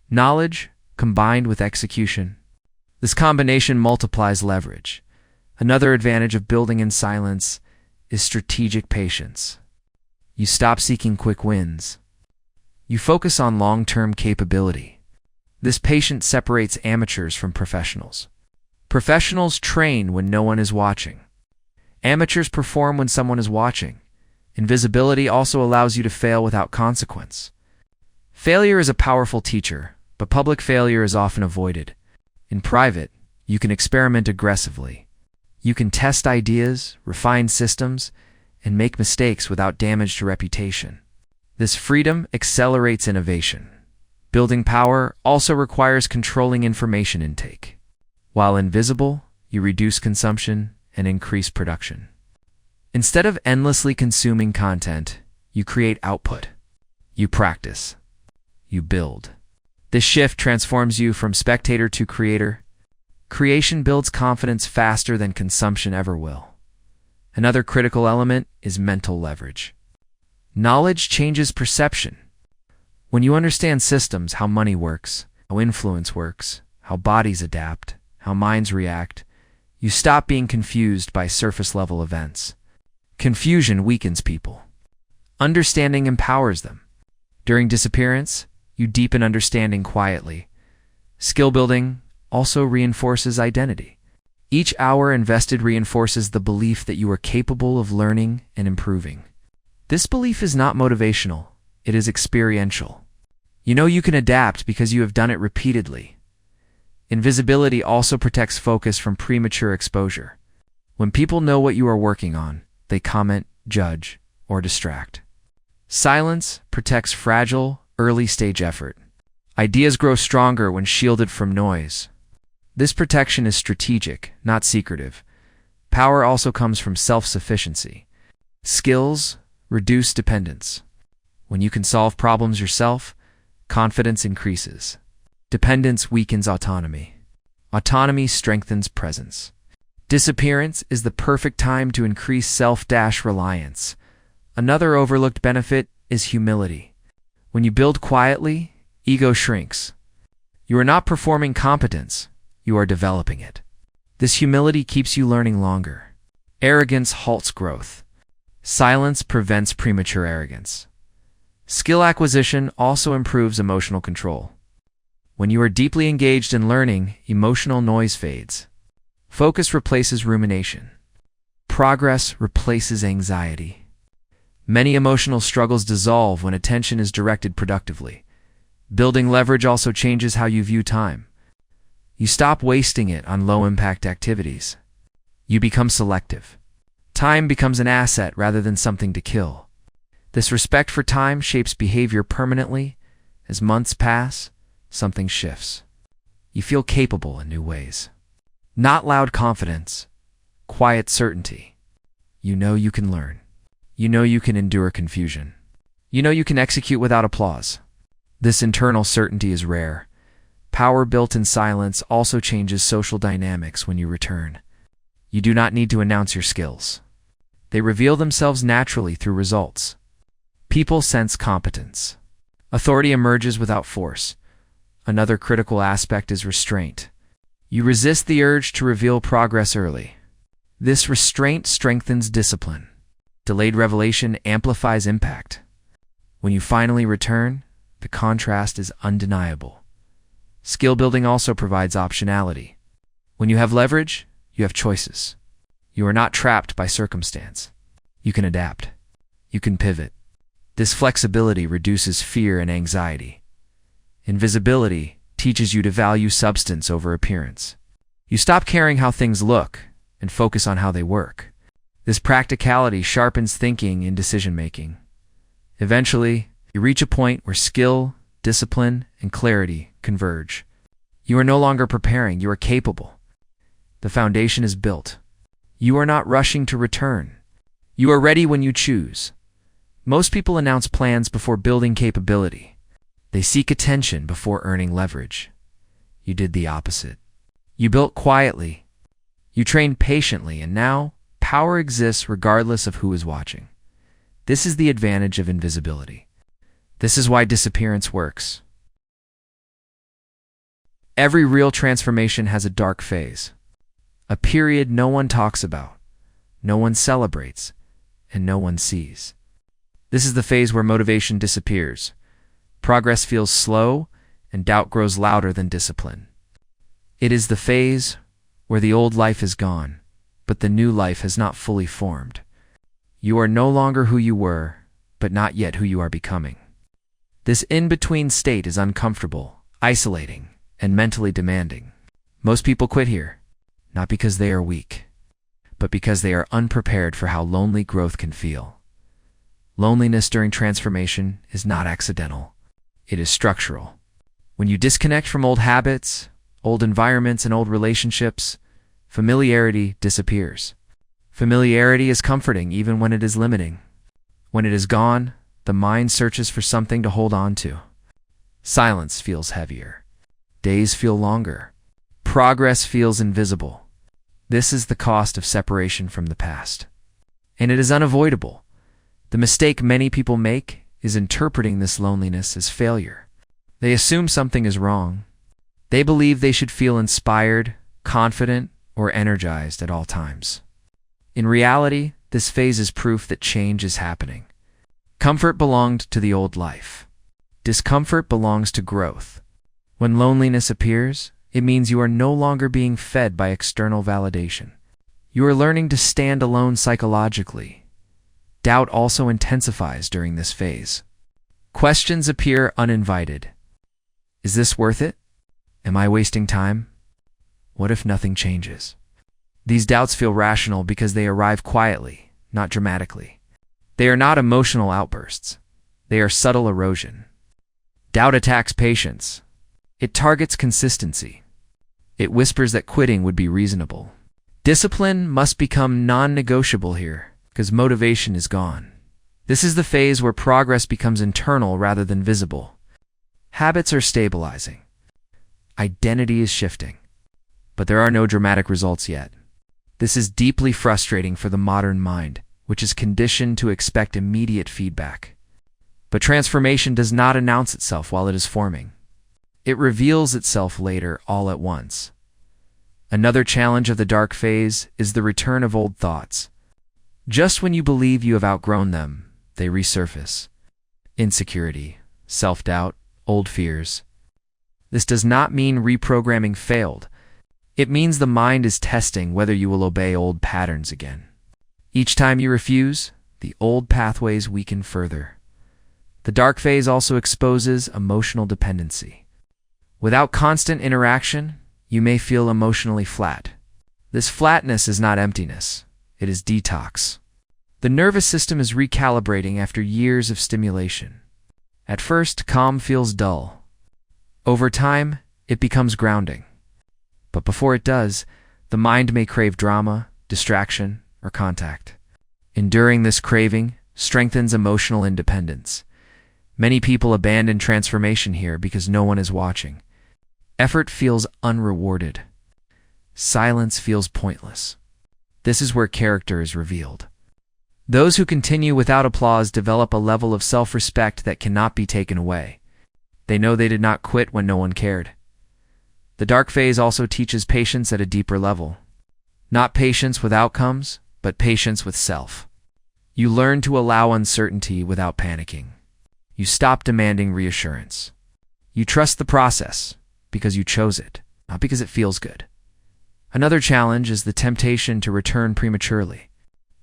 knowledge combined with execution. This combination multiplies leverage. Another advantage of building in silence is strategic patience. You stop seeking quick wins. You focus on long-term capability. This patience separates amateurs from professionals. Professionals train when no one is watching. Amateurs perform when someone is watching. Invisibility also allows you to fail without consequence. Failure is a powerful teacher, but public failure is often avoided. In private, you can experiment aggressively. You can test ideas, refine systems, and make mistakes without damage to reputation. This freedom accelerates innovation. Building power also requires controlling information intake. While invisible, you reduce consumption and increase production. Instead of endlessly consuming content, you create output. You practice. You build. This shift transforms you from spectator to creator. Creation builds confidence faster than consumption ever will. Another critical element is mental leverage. Knowledge changes perception. When you understand systems, how money works, how influence works, how bodies adapt, how minds react, you stop being confused by surface-level events. Confusion weakens people. Understanding empowers them. During disappearance, you deepen understanding quietly. Skill building also reinforces identity. Each hour invested reinforces the belief that you are capable of learning and improving. This belief is not motivational, it is experiential. You know you can adapt because you have done it repeatedly. Invisibility also protects focus from premature exposure. When people know what you are working on, they comment, judge, or distract. Silence protects fragile, early-stage effort. Ideas grow stronger when shielded from noise. This protection is strategic, not secretive. Power also comes from self-sufficiency. Skills reduce dependence. When you can solve problems yourself, confidence increases. Dependence weakens autonomy. Autonomy strengthens presence. Disappearance is the perfect time to increase self-reliance. Another overlooked benefit is humility. When you build quietly, ego shrinks. You are not performing competence, you are developing it. This humility keeps you learning longer. Arrogance halts growth. Silence prevents premature arrogance. Skill acquisition also improves emotional control. When you are deeply engaged in learning, emotional noise fades. Focus replaces rumination. Progress replaces anxiety. Many emotional struggles dissolve when attention is directed productively. Building leverage also changes how you view time. You stop wasting it on low-impact activities. You become selective. Time becomes an asset rather than something to kill. This respect for time shapes behavior permanently. As months pass, something shifts. You feel capable in new ways. Not loud confidence, quiet certainty. You know you can learn. You know you can endure confusion. You know you can execute without applause. This internal certainty is rare. Power built in silence also changes social dynamics when you return. You do not need to announce your skills. They reveal themselves naturally through results. People sense competence. Authority emerges without force. Another critical aspect is restraint. You resist the urge to reveal progress early. This restraint strengthens discipline. Delayed revelation amplifies impact. When you finally return, the contrast is undeniable. Skill building also provides optionality. When you have leverage, you have choices. You are not trapped by circumstance. You can adapt. You can pivot. This flexibility reduces fear and anxiety. Invisibility teaches you to value substance over appearance. You stop caring how things look and focus on how they work. This practicality sharpens thinking and decision-making. Eventually, you reach a point where skill, discipline, and clarity converge. You are no longer preparing, you are capable. The foundation is built. You are not rushing to return. You are ready when you choose. Most people announce plans before building capability. They seek attention before earning leverage. You did the opposite. You built quietly. You trained patiently, and now power exists regardless of who is watching. This is the advantage of invisibility. This is why disappearance works. Every real transformation has a dark phase, a period no one talks about, no one celebrates, and no one sees. This is the phase where motivation disappears, progress feels slow, and doubt grows louder than discipline. It is the phase where the old life is gone, but the new life has not fully formed. You are no longer who you were, but not yet who you are becoming. This in-between state is uncomfortable, isolating, and mentally demanding. Most people quit here, not because they are weak, but because they are unprepared for how lonely growth can feel. Loneliness during transformation is not accidental. It is structural. When you disconnect from old habits, old environments, and old relationships, familiarity disappears. Familiarity is comforting even when it is limiting. When it is gone, the mind searches for something to hold on to. Silence feels heavier. Days feel longer. Progress feels invisible. This is the cost of separation from the past. And it is unavoidable. The mistake many people make is interpreting this loneliness as failure. They assume something is wrong. They believe they should feel inspired, confident, or energized at all times. In reality, this phase is proof that change is happening. Comfort belonged to the old life. Discomfort belongs to growth. When loneliness appears, it means you are no longer being fed by external validation. You are learning to stand alone psychologically. Doubt also intensifies during this phase. Questions appear uninvited. Is this worth it? Am I wasting time? What if nothing changes? These doubts feel rational because they arrive quietly, not dramatically. They are not emotional outbursts. They are subtle erosion. Doubt attacks patience. It targets consistency. It whispers that quitting would be reasonable. Discipline must become non-negotiable here, because motivation is gone. This is the phase where progress becomes internal rather than visible. Habits are stabilizing. Identity is shifting. But there are no dramatic results yet. This is deeply frustrating for the modern mind, which is conditioned to expect immediate feedback. But transformation does not announce itself while it is forming. It reveals itself later all at once. Another challenge of the dark phase is the return of old thoughts. Just when you believe you have outgrown them, they resurface. Insecurity, self-doubt, old fears. This does not mean reprogramming failed. It means the mind is testing whether you will obey old patterns again. Each time you refuse, the old pathways weaken further. The dark phase also exposes emotional dependency. Without constant interaction, you may feel emotionally flat. This flatness is not emptiness. It is detox. The nervous system is recalibrating after years of stimulation. At first, calm feels dull. Over time, it becomes grounding. But before it does, the mind may crave drama, distraction, or contact. Enduring this craving strengthens emotional independence. Many people abandon transformation here because no one is watching. Effort feels unrewarded. Silence feels pointless. This is where character is revealed. Those who continue without applause develop a level of self-respect that cannot be taken away. They know they did not quit when no one cared. The dark phase also teaches patience at a deeper level. Not patience with outcomes, but patience with self. You learn to allow uncertainty without panicking. You stop demanding reassurance. You trust the process because you chose it, not because it feels good. Another challenge is the temptation to return prematurely.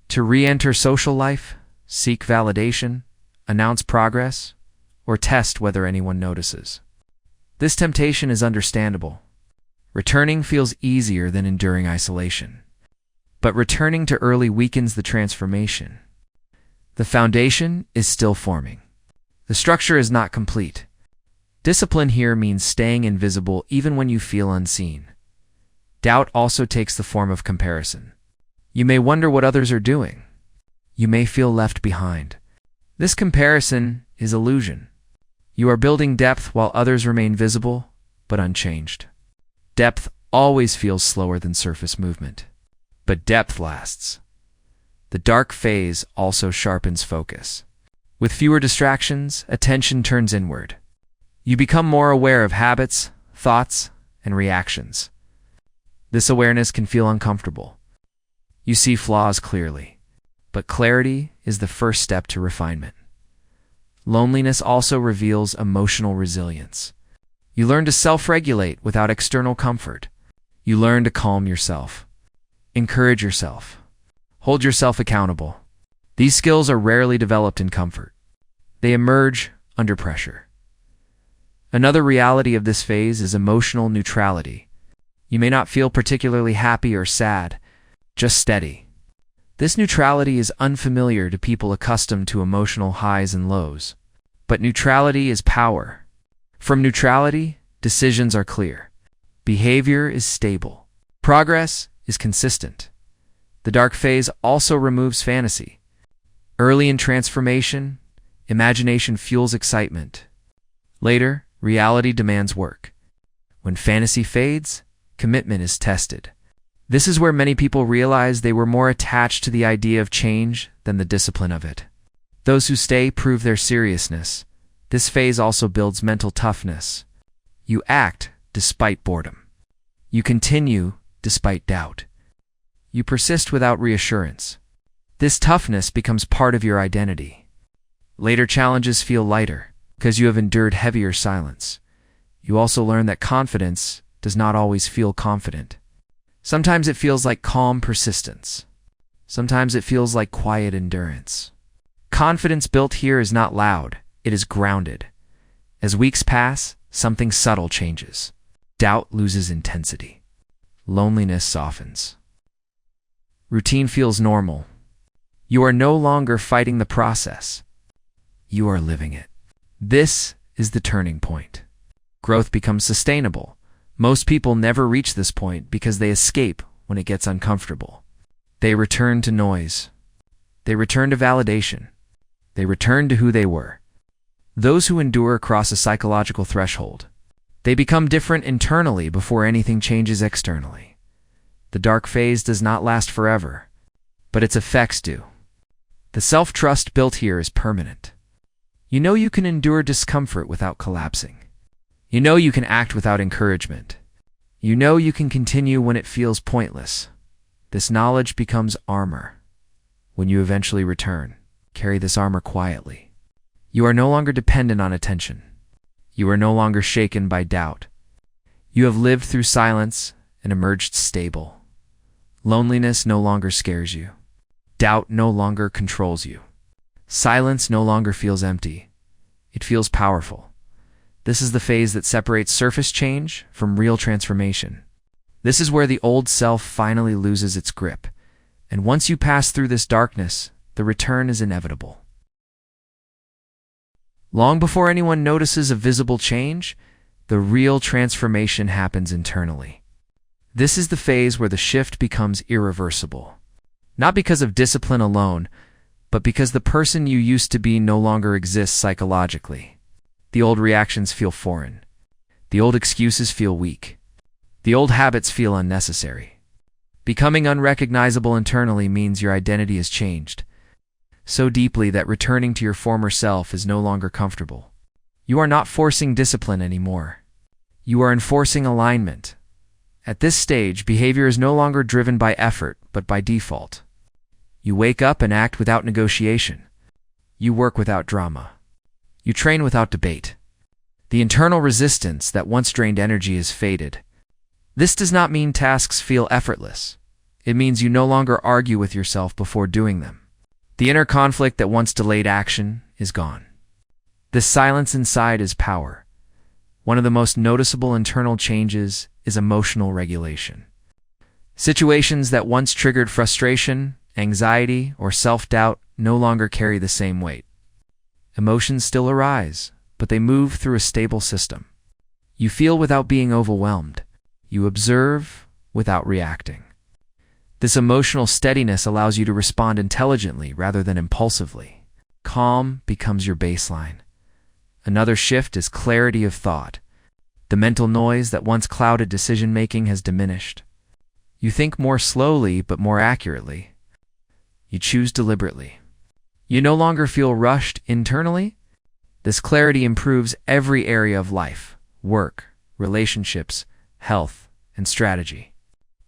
To re-enter social life, seek validation, announce progress, or test whether anyone notices. This temptation is understandable. Returning feels easier than enduring isolation. But returning to early weakens the transformation. The foundation is still forming. The structure is not complete. Discipline here means staying invisible even when you feel unseen. Doubt also takes the form of comparison. You may wonder what others are doing. You may feel left behind. This comparison is illusion. You are building depth while others remain visible but unchanged. Depth always feels slower than surface movement, but depth lasts. The dark phase also sharpens focus. With fewer distractions, attention turns inward. You become more aware of habits, thoughts, and reactions. This awareness can feel uncomfortable. You see flaws clearly, but clarity is the first step to refinement. Loneliness also reveals emotional resilience. You learn to self-regulate without external comfort. You learn to calm yourself, encourage yourself, hold yourself accountable. These skills are rarely developed in comfort. They emerge under pressure. Another reality of this phase is emotional neutrality. You may not feel particularly happy or sad, just steady. This neutrality is unfamiliar to people accustomed to emotional highs and lows. But neutrality is power. From neutrality, decisions are clear. Behavior is stable. Progress is consistent. The dark phase also removes fantasy. Early in transformation, imagination fuels excitement. Later, reality demands work. When fantasy fades, commitment is tested. This is where many people realize they were more attached to the idea of change than the discipline of it. Those who stay prove their seriousness. This phase also builds mental toughness. You act despite boredom. You continue despite doubt. You persist without reassurance. This toughness becomes part of your identity. Later challenges feel lighter because you have endured heavier silence. You also learn that confidence does not always feel confident. Sometimes it feels like calm persistence. Sometimes it feels like quiet endurance. Confidence built here is not loud, it is grounded. As weeks pass, something subtle changes. Doubt loses intensity. Loneliness softens. Routine feels normal. You are no longer fighting the process. You are living it. This is the turning point. Growth becomes sustainable. Most people never reach this point because they escape when it gets uncomfortable. They return to noise. They return to validation. They return to who they were. Those who endure cross a psychological threshold. They become different internally before anything changes externally. The dark phase does not last forever, but its effects do. The self-trust built here is permanent. You know you can endure discomfort without collapsing. You know you can act without encouragement. You know you can continue when it feels pointless. This knowledge becomes armor. When you eventually return, carry this armor quietly. You are no longer dependent on attention. You are no longer shaken by doubt. You have lived through silence and emerged stable. Loneliness no longer scares you. Doubt no longer controls you. Silence no longer feels empty. It feels powerful. This is the phase that separates surface change from real transformation. This is where the old self finally loses its grip. And once you pass through this darkness, the return is inevitable. Long before anyone notices a visible change, the real transformation happens internally. This is the phase where the shift becomes irreversible. Not because of discipline alone, but because the person you used to be no longer exists psychologically. The old reactions feel foreign. The old excuses feel weak. The old habits feel unnecessary. Becoming unrecognizable internally means your identity has changed, so deeply that returning to your former self is no longer comfortable. You are not forcing discipline anymore. You are enforcing alignment. At this stage, behavior is no longer driven by effort, but by default. You wake up and act without negotiation. You work without drama. You train without debate. The internal resistance that once drained energy is faded. This does not mean tasks feel effortless. It means you no longer argue with yourself before doing them. The inner conflict that once delayed action is gone. This silence inside is power. One of the most noticeable internal changes is emotional regulation. Situations that once triggered frustration, anxiety, or self-doubt no longer carry the same weight. Emotions still arise, but they move through a stable system. You feel without being overwhelmed. You observe without reacting. This emotional steadiness allows you to respond intelligently rather than impulsively. Calm becomes your baseline. Another shift is clarity of thought. The mental noise that once clouded decision-making has diminished. You think more slowly but more accurately. You choose deliberately. You no longer feel rushed internally. This clarity improves every area of life: work, relationships, health, and strategy.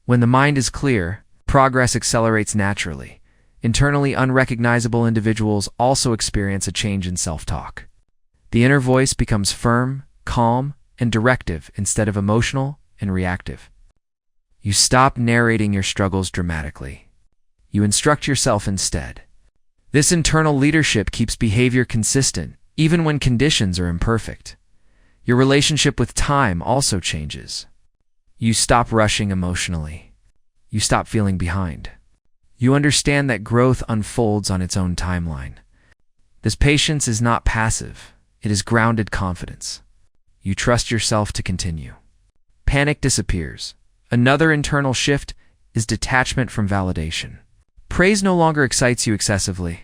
When the mind is clear, progress accelerates naturally. Internally unrecognizable individuals also experience a change in self-talk. The inner voice becomes firm, calm, and directive instead of emotional and reactive. You stop narrating your struggles dramatically. You instruct yourself instead. This internal leadership keeps behavior consistent, even when conditions are imperfect. Your relationship with time also changes. You stop rushing emotionally. You stop feeling behind. You understand that growth unfolds on its own timeline. This patience is not passive. It is grounded confidence. You trust yourself to continue. Panic disappears. Another internal shift is detachment from validation. Praise no longer excites you excessively.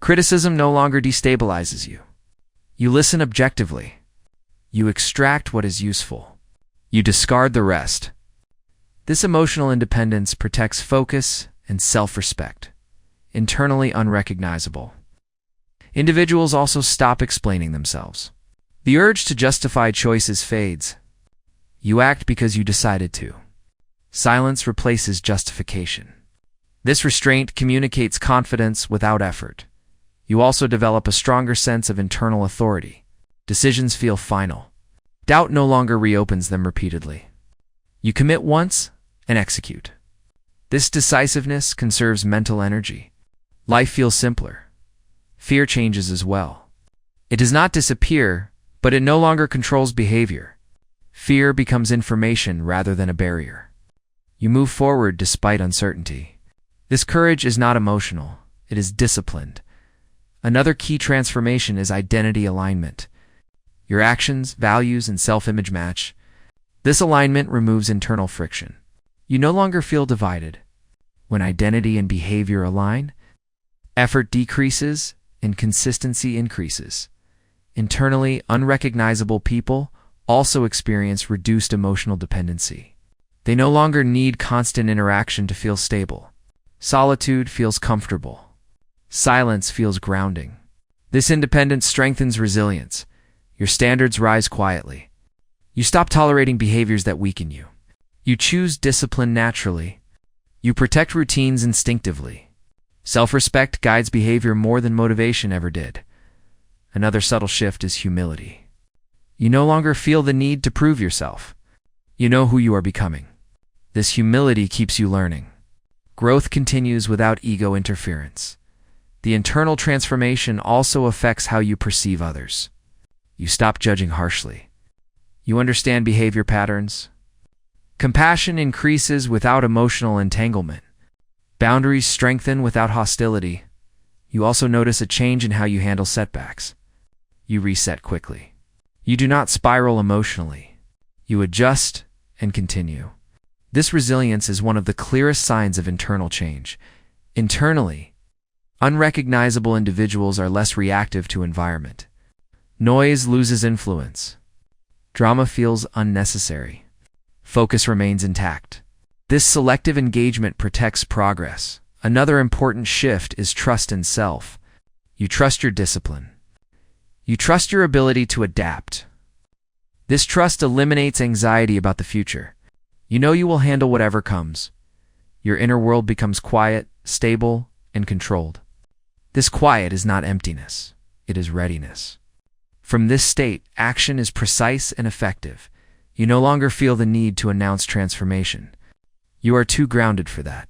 Criticism no longer destabilizes you. You listen objectively. You extract what is useful. You discard the rest. This emotional independence protects focus and self-respect. Internally unrecognizable. Individuals also stop explaining themselves. The urge to justify choices fades. You act because you decided to. Silence replaces justification. This restraint communicates confidence without effort. You also develop a stronger sense of internal authority. Decisions feel final. Doubt no longer reopens them repeatedly. You commit once and execute. This decisiveness conserves mental energy. Life feels simpler. Fear changes as well. It does not disappear, but it no longer controls behavior. Fear becomes information rather than a barrier. You move forward despite uncertainty. This courage is not emotional, it is disciplined. Another key transformation is identity alignment. Your actions, values, and self-image match. This alignment removes internal friction. You no longer feel divided. When identity and behavior align, effort decreases and consistency increases. Internally unrecognizable people also experience reduced emotional dependency. They no longer need constant interaction to feel stable. Solitude feels comfortable. Silence feels grounding. This independence strengthens resilience. Your standards rise quietly. You stop tolerating behaviors that weaken you. You choose discipline naturally. You protect routines instinctively. Self-respect guides behavior more than motivation ever did. Another subtle shift is humility. You no longer feel the need to prove yourself. You know who you are becoming. This humility keeps you learning. Growth continues without ego interference. The internal transformation also affects how you perceive others. You stop judging harshly. You understand behavior patterns. Compassion increases without emotional entanglement. Boundaries strengthen without hostility. You also notice a change in how you handle setbacks. You reset quickly. You do not spiral emotionally. You adjust and continue. This resilience is one of the clearest signs of internal change. Internally, unrecognizable individuals are less reactive to environment. Noise loses influence. Drama feels unnecessary. Focus remains intact. This selective engagement protects progress. Another important shift is trust in self. You trust your discipline. You trust your ability to adapt. This trust eliminates anxiety about the future. You know you will handle whatever comes. Your inner world becomes quiet, stable, and controlled. This quiet is not emptiness. It is readiness. From this state, action is precise and effective. You no longer feel the need to announce transformation. You are too grounded for that.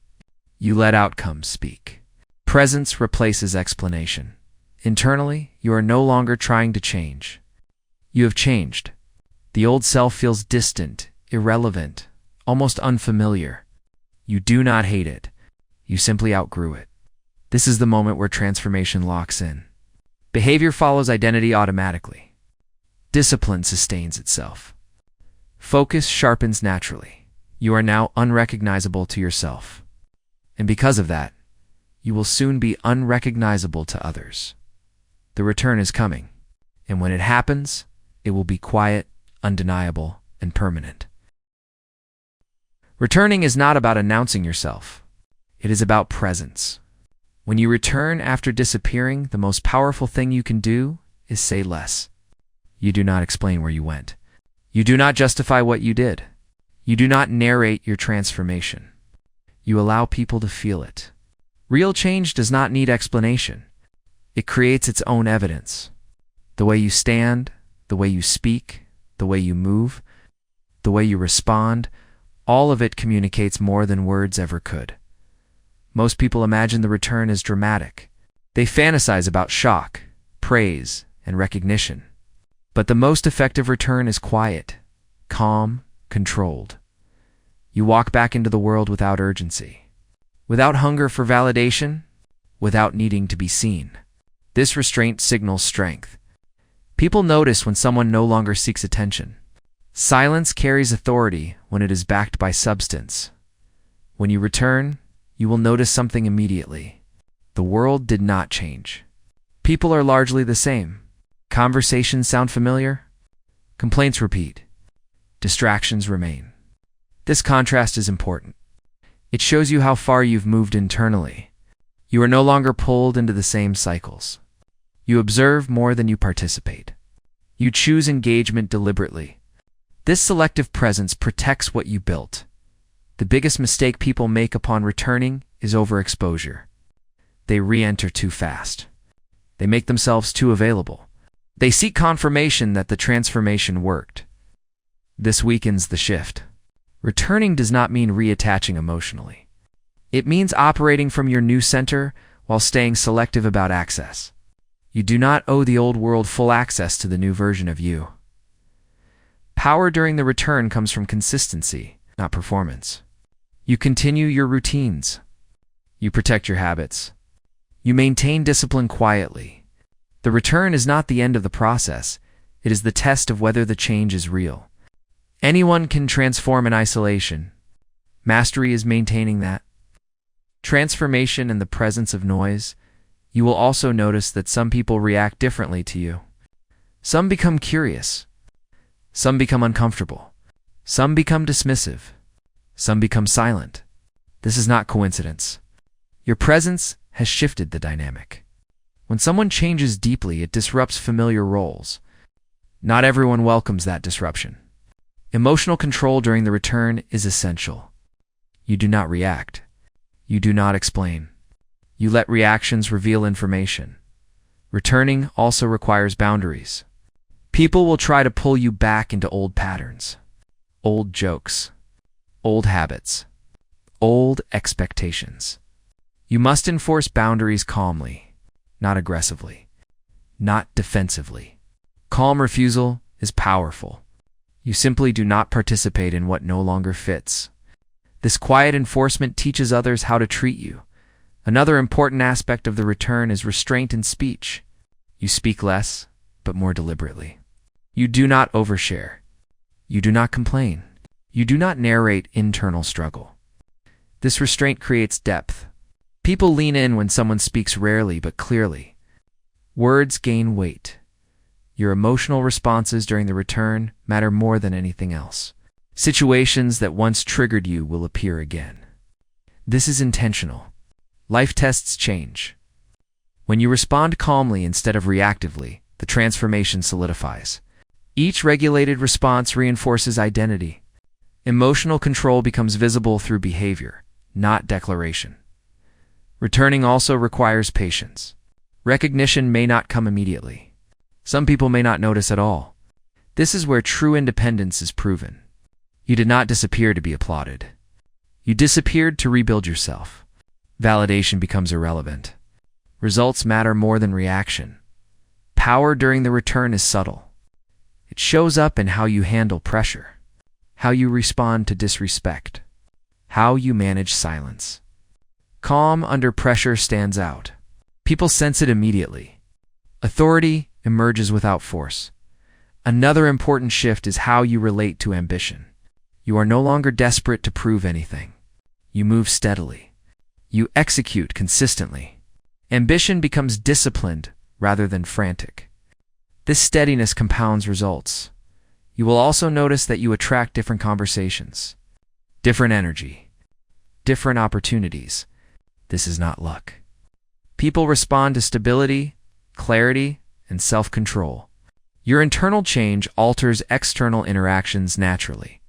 You let outcomes speak. Presence replaces explanation. Internally, you are no longer trying to change. You have changed. The old self feels distant, irrelevant, almost unfamiliar. You do not hate it. You simply outgrew it. This is the moment where transformation locks in. Behavior follows identity automatically. Discipline sustains itself. Focus sharpens naturally. You are now unrecognizable to yourself. And because of that, you will soon be unrecognizable to others. The return is coming, and when it happens, it will be quiet, undeniable, and permanent. Returning is not about announcing yourself. It is about presence. When you return after disappearing, the most powerful thing you can do is say less. You do not explain where you went. You do not justify what you did. You do not narrate your transformation. You allow people to feel it. Real change does not need explanation. It creates its own evidence. The way you stand, the way you speak, the way you move, the way you respond, all of it communicates more than words ever could. Most people imagine the return as dramatic. They fantasize about shock, praise, and recognition. But the most effective return is quiet, calm, controlled. You walk back into the world without urgency, without hunger for validation, without needing to be seen. This restraint signals strength. People notice when someone no longer seeks attention. Silence carries authority when it is backed by substance. When you return, you will notice something immediately. The world did not change. People are largely the same. Conversations sound familiar. Complaints repeat. Distractions remain. This contrast is important. It shows you how far you've moved internally. You are no longer pulled into the same cycles. You observe more than you participate. You choose engagement deliberately. This selective presence protects what you built. The biggest mistake people make upon returning is overexposure. They re-enter too fast. They make themselves too available. They seek confirmation that the transformation worked. This weakens the shift. Returning does not mean reattaching emotionally. It means operating from your new center while staying selective about access. You do not owe the old world full access to the new version of you. Power during the return comes from consistency, not performance. You continue your routines. You protect your habits. You maintain discipline quietly. The return is not the end of the process. It is the test of whether the change is real. Anyone can transform in isolation. Mastery is maintaining that. Transformation in the presence of noise. You will also notice that some people react differently to you. Some become curious. Some become uncomfortable. Some become dismissive. Some become silent. This is not coincidence. Your presence has shifted the dynamic. When someone changes deeply, it disrupts familiar roles. Not everyone welcomes that disruption. Emotional control during the return is essential. You do not react. You do not explain. You let reactions reveal information. Returning also requires boundaries. People will try to pull you back into old patterns, old jokes, old habits, old expectations. You must enforce boundaries calmly, not aggressively, not defensively. Calm refusal is powerful. You simply do not participate in what no longer fits. This quiet enforcement teaches others how to treat you. Another important aspect of the return is restraint in speech. You speak less, but more deliberately. You do not overshare. You do not complain. You do not narrate internal struggle. This restraint creates depth. People lean in when someone speaks rarely but clearly. Words gain weight. Your emotional responses during the return matter more than anything else. Situations that once triggered you will appear again. This is intentional. Life tests change. When you respond calmly instead of reactively, the transformation solidifies. Each regulated response reinforces identity. Emotional control becomes visible through behavior, not declaration. Returning also requires patience. Recognition may not come immediately. Some people may not notice at all. This is where true independence is proven. You did not disappear to be applauded. You disappeared to rebuild yourself. Validation becomes irrelevant. Results matter more than reaction. Power during the return is subtle. It shows up in how you handle pressure, how you respond to disrespect, how you manage silence. Calm under pressure stands out. People sense it immediately. Authority emerges without force. Another important shift is how you relate to ambition. You are no longer desperate to prove anything. You move steadily. You execute consistently. Ambition becomes disciplined rather than frantic. This steadiness compounds results. You will also notice that you attract different conversations, different energy, different opportunities. This is not luck. People respond to stability, clarity, and self-control. Your internal change alters external interactions naturally.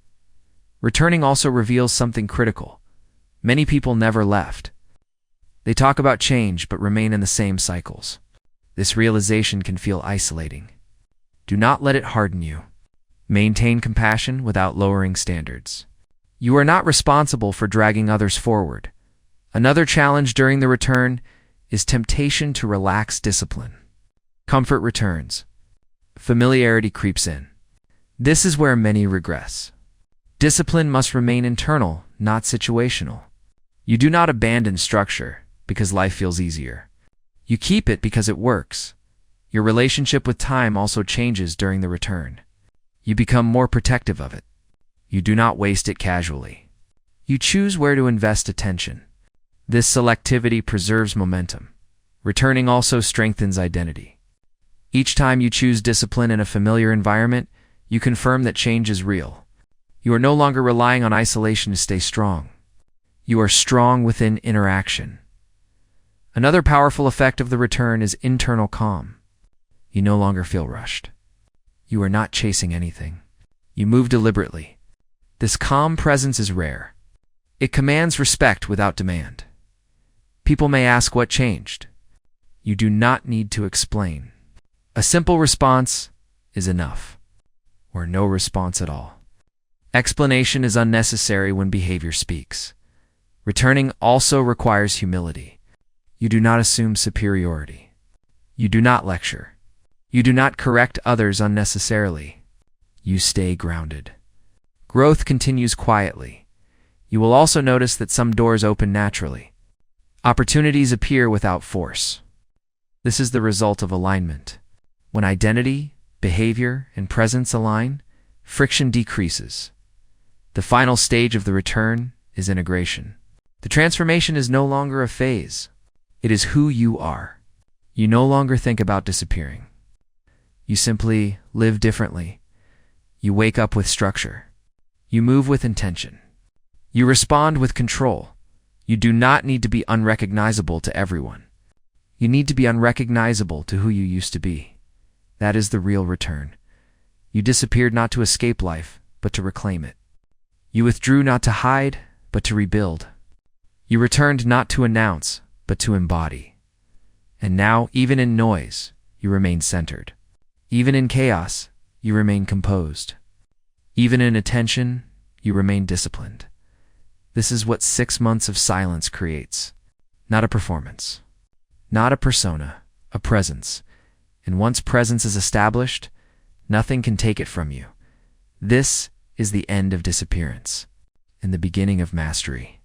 Returning also reveals something critical. Many people never left. They talk about change but remain in the same cycles. This realization can feel isolating. Do not let it harden you. Maintain compassion without lowering standards. You are not responsible for dragging others forward. Another challenge during the return is temptation to relax discipline. Comfort returns. Familiarity creeps in. This is where many regress. Discipline must remain internal, not situational. You do not abandon structure because life feels easier. You keep it because it works. Your relationship with time also changes during the return. You become more protective of it. You do not waste it casually. You choose where to invest attention. This selectivity preserves momentum. Returning also strengthens identity. Each time you choose discipline in a familiar environment, you confirm that change is real. You are no longer relying on isolation to stay strong. You are strong within interaction. Another powerful effect of the return is internal calm. You no longer feel rushed. You are not chasing anything. You move deliberately. This calm presence is rare. It commands respect without demand. People may ask what changed. You do not need to explain. A simple response is enough, or no response at all. Explanation is unnecessary when behavior speaks. Returning also requires humility. You do not assume superiority. You do not lecture. You do not correct others unnecessarily. You stay grounded. Growth continues quietly. You will also notice that some doors open naturally. Opportunities appear without force. This is the result of alignment. When identity, behavior, and presence align, friction decreases. The final stage of the return is integration. The transformation is no longer a phase. It is who you are. You no longer think about disappearing. You simply live differently. You wake up with structure. You move with intention. You respond with control. You do not need to be unrecognizable to everyone. You need to be unrecognizable to who you used to be. That is the real return. You disappeared not to escape life, but to reclaim it. You withdrew not to hide, but to rebuild. You returned not to announce, but to embody. And now, even in noise, you remain centered. Even in chaos, you remain composed. Even in attention, you remain disciplined. This is what 6 months of silence creates. Not a performance. Not a persona, a presence. And once presence is established, nothing can take it from you. This is the end of disappearance and the beginning of mastery.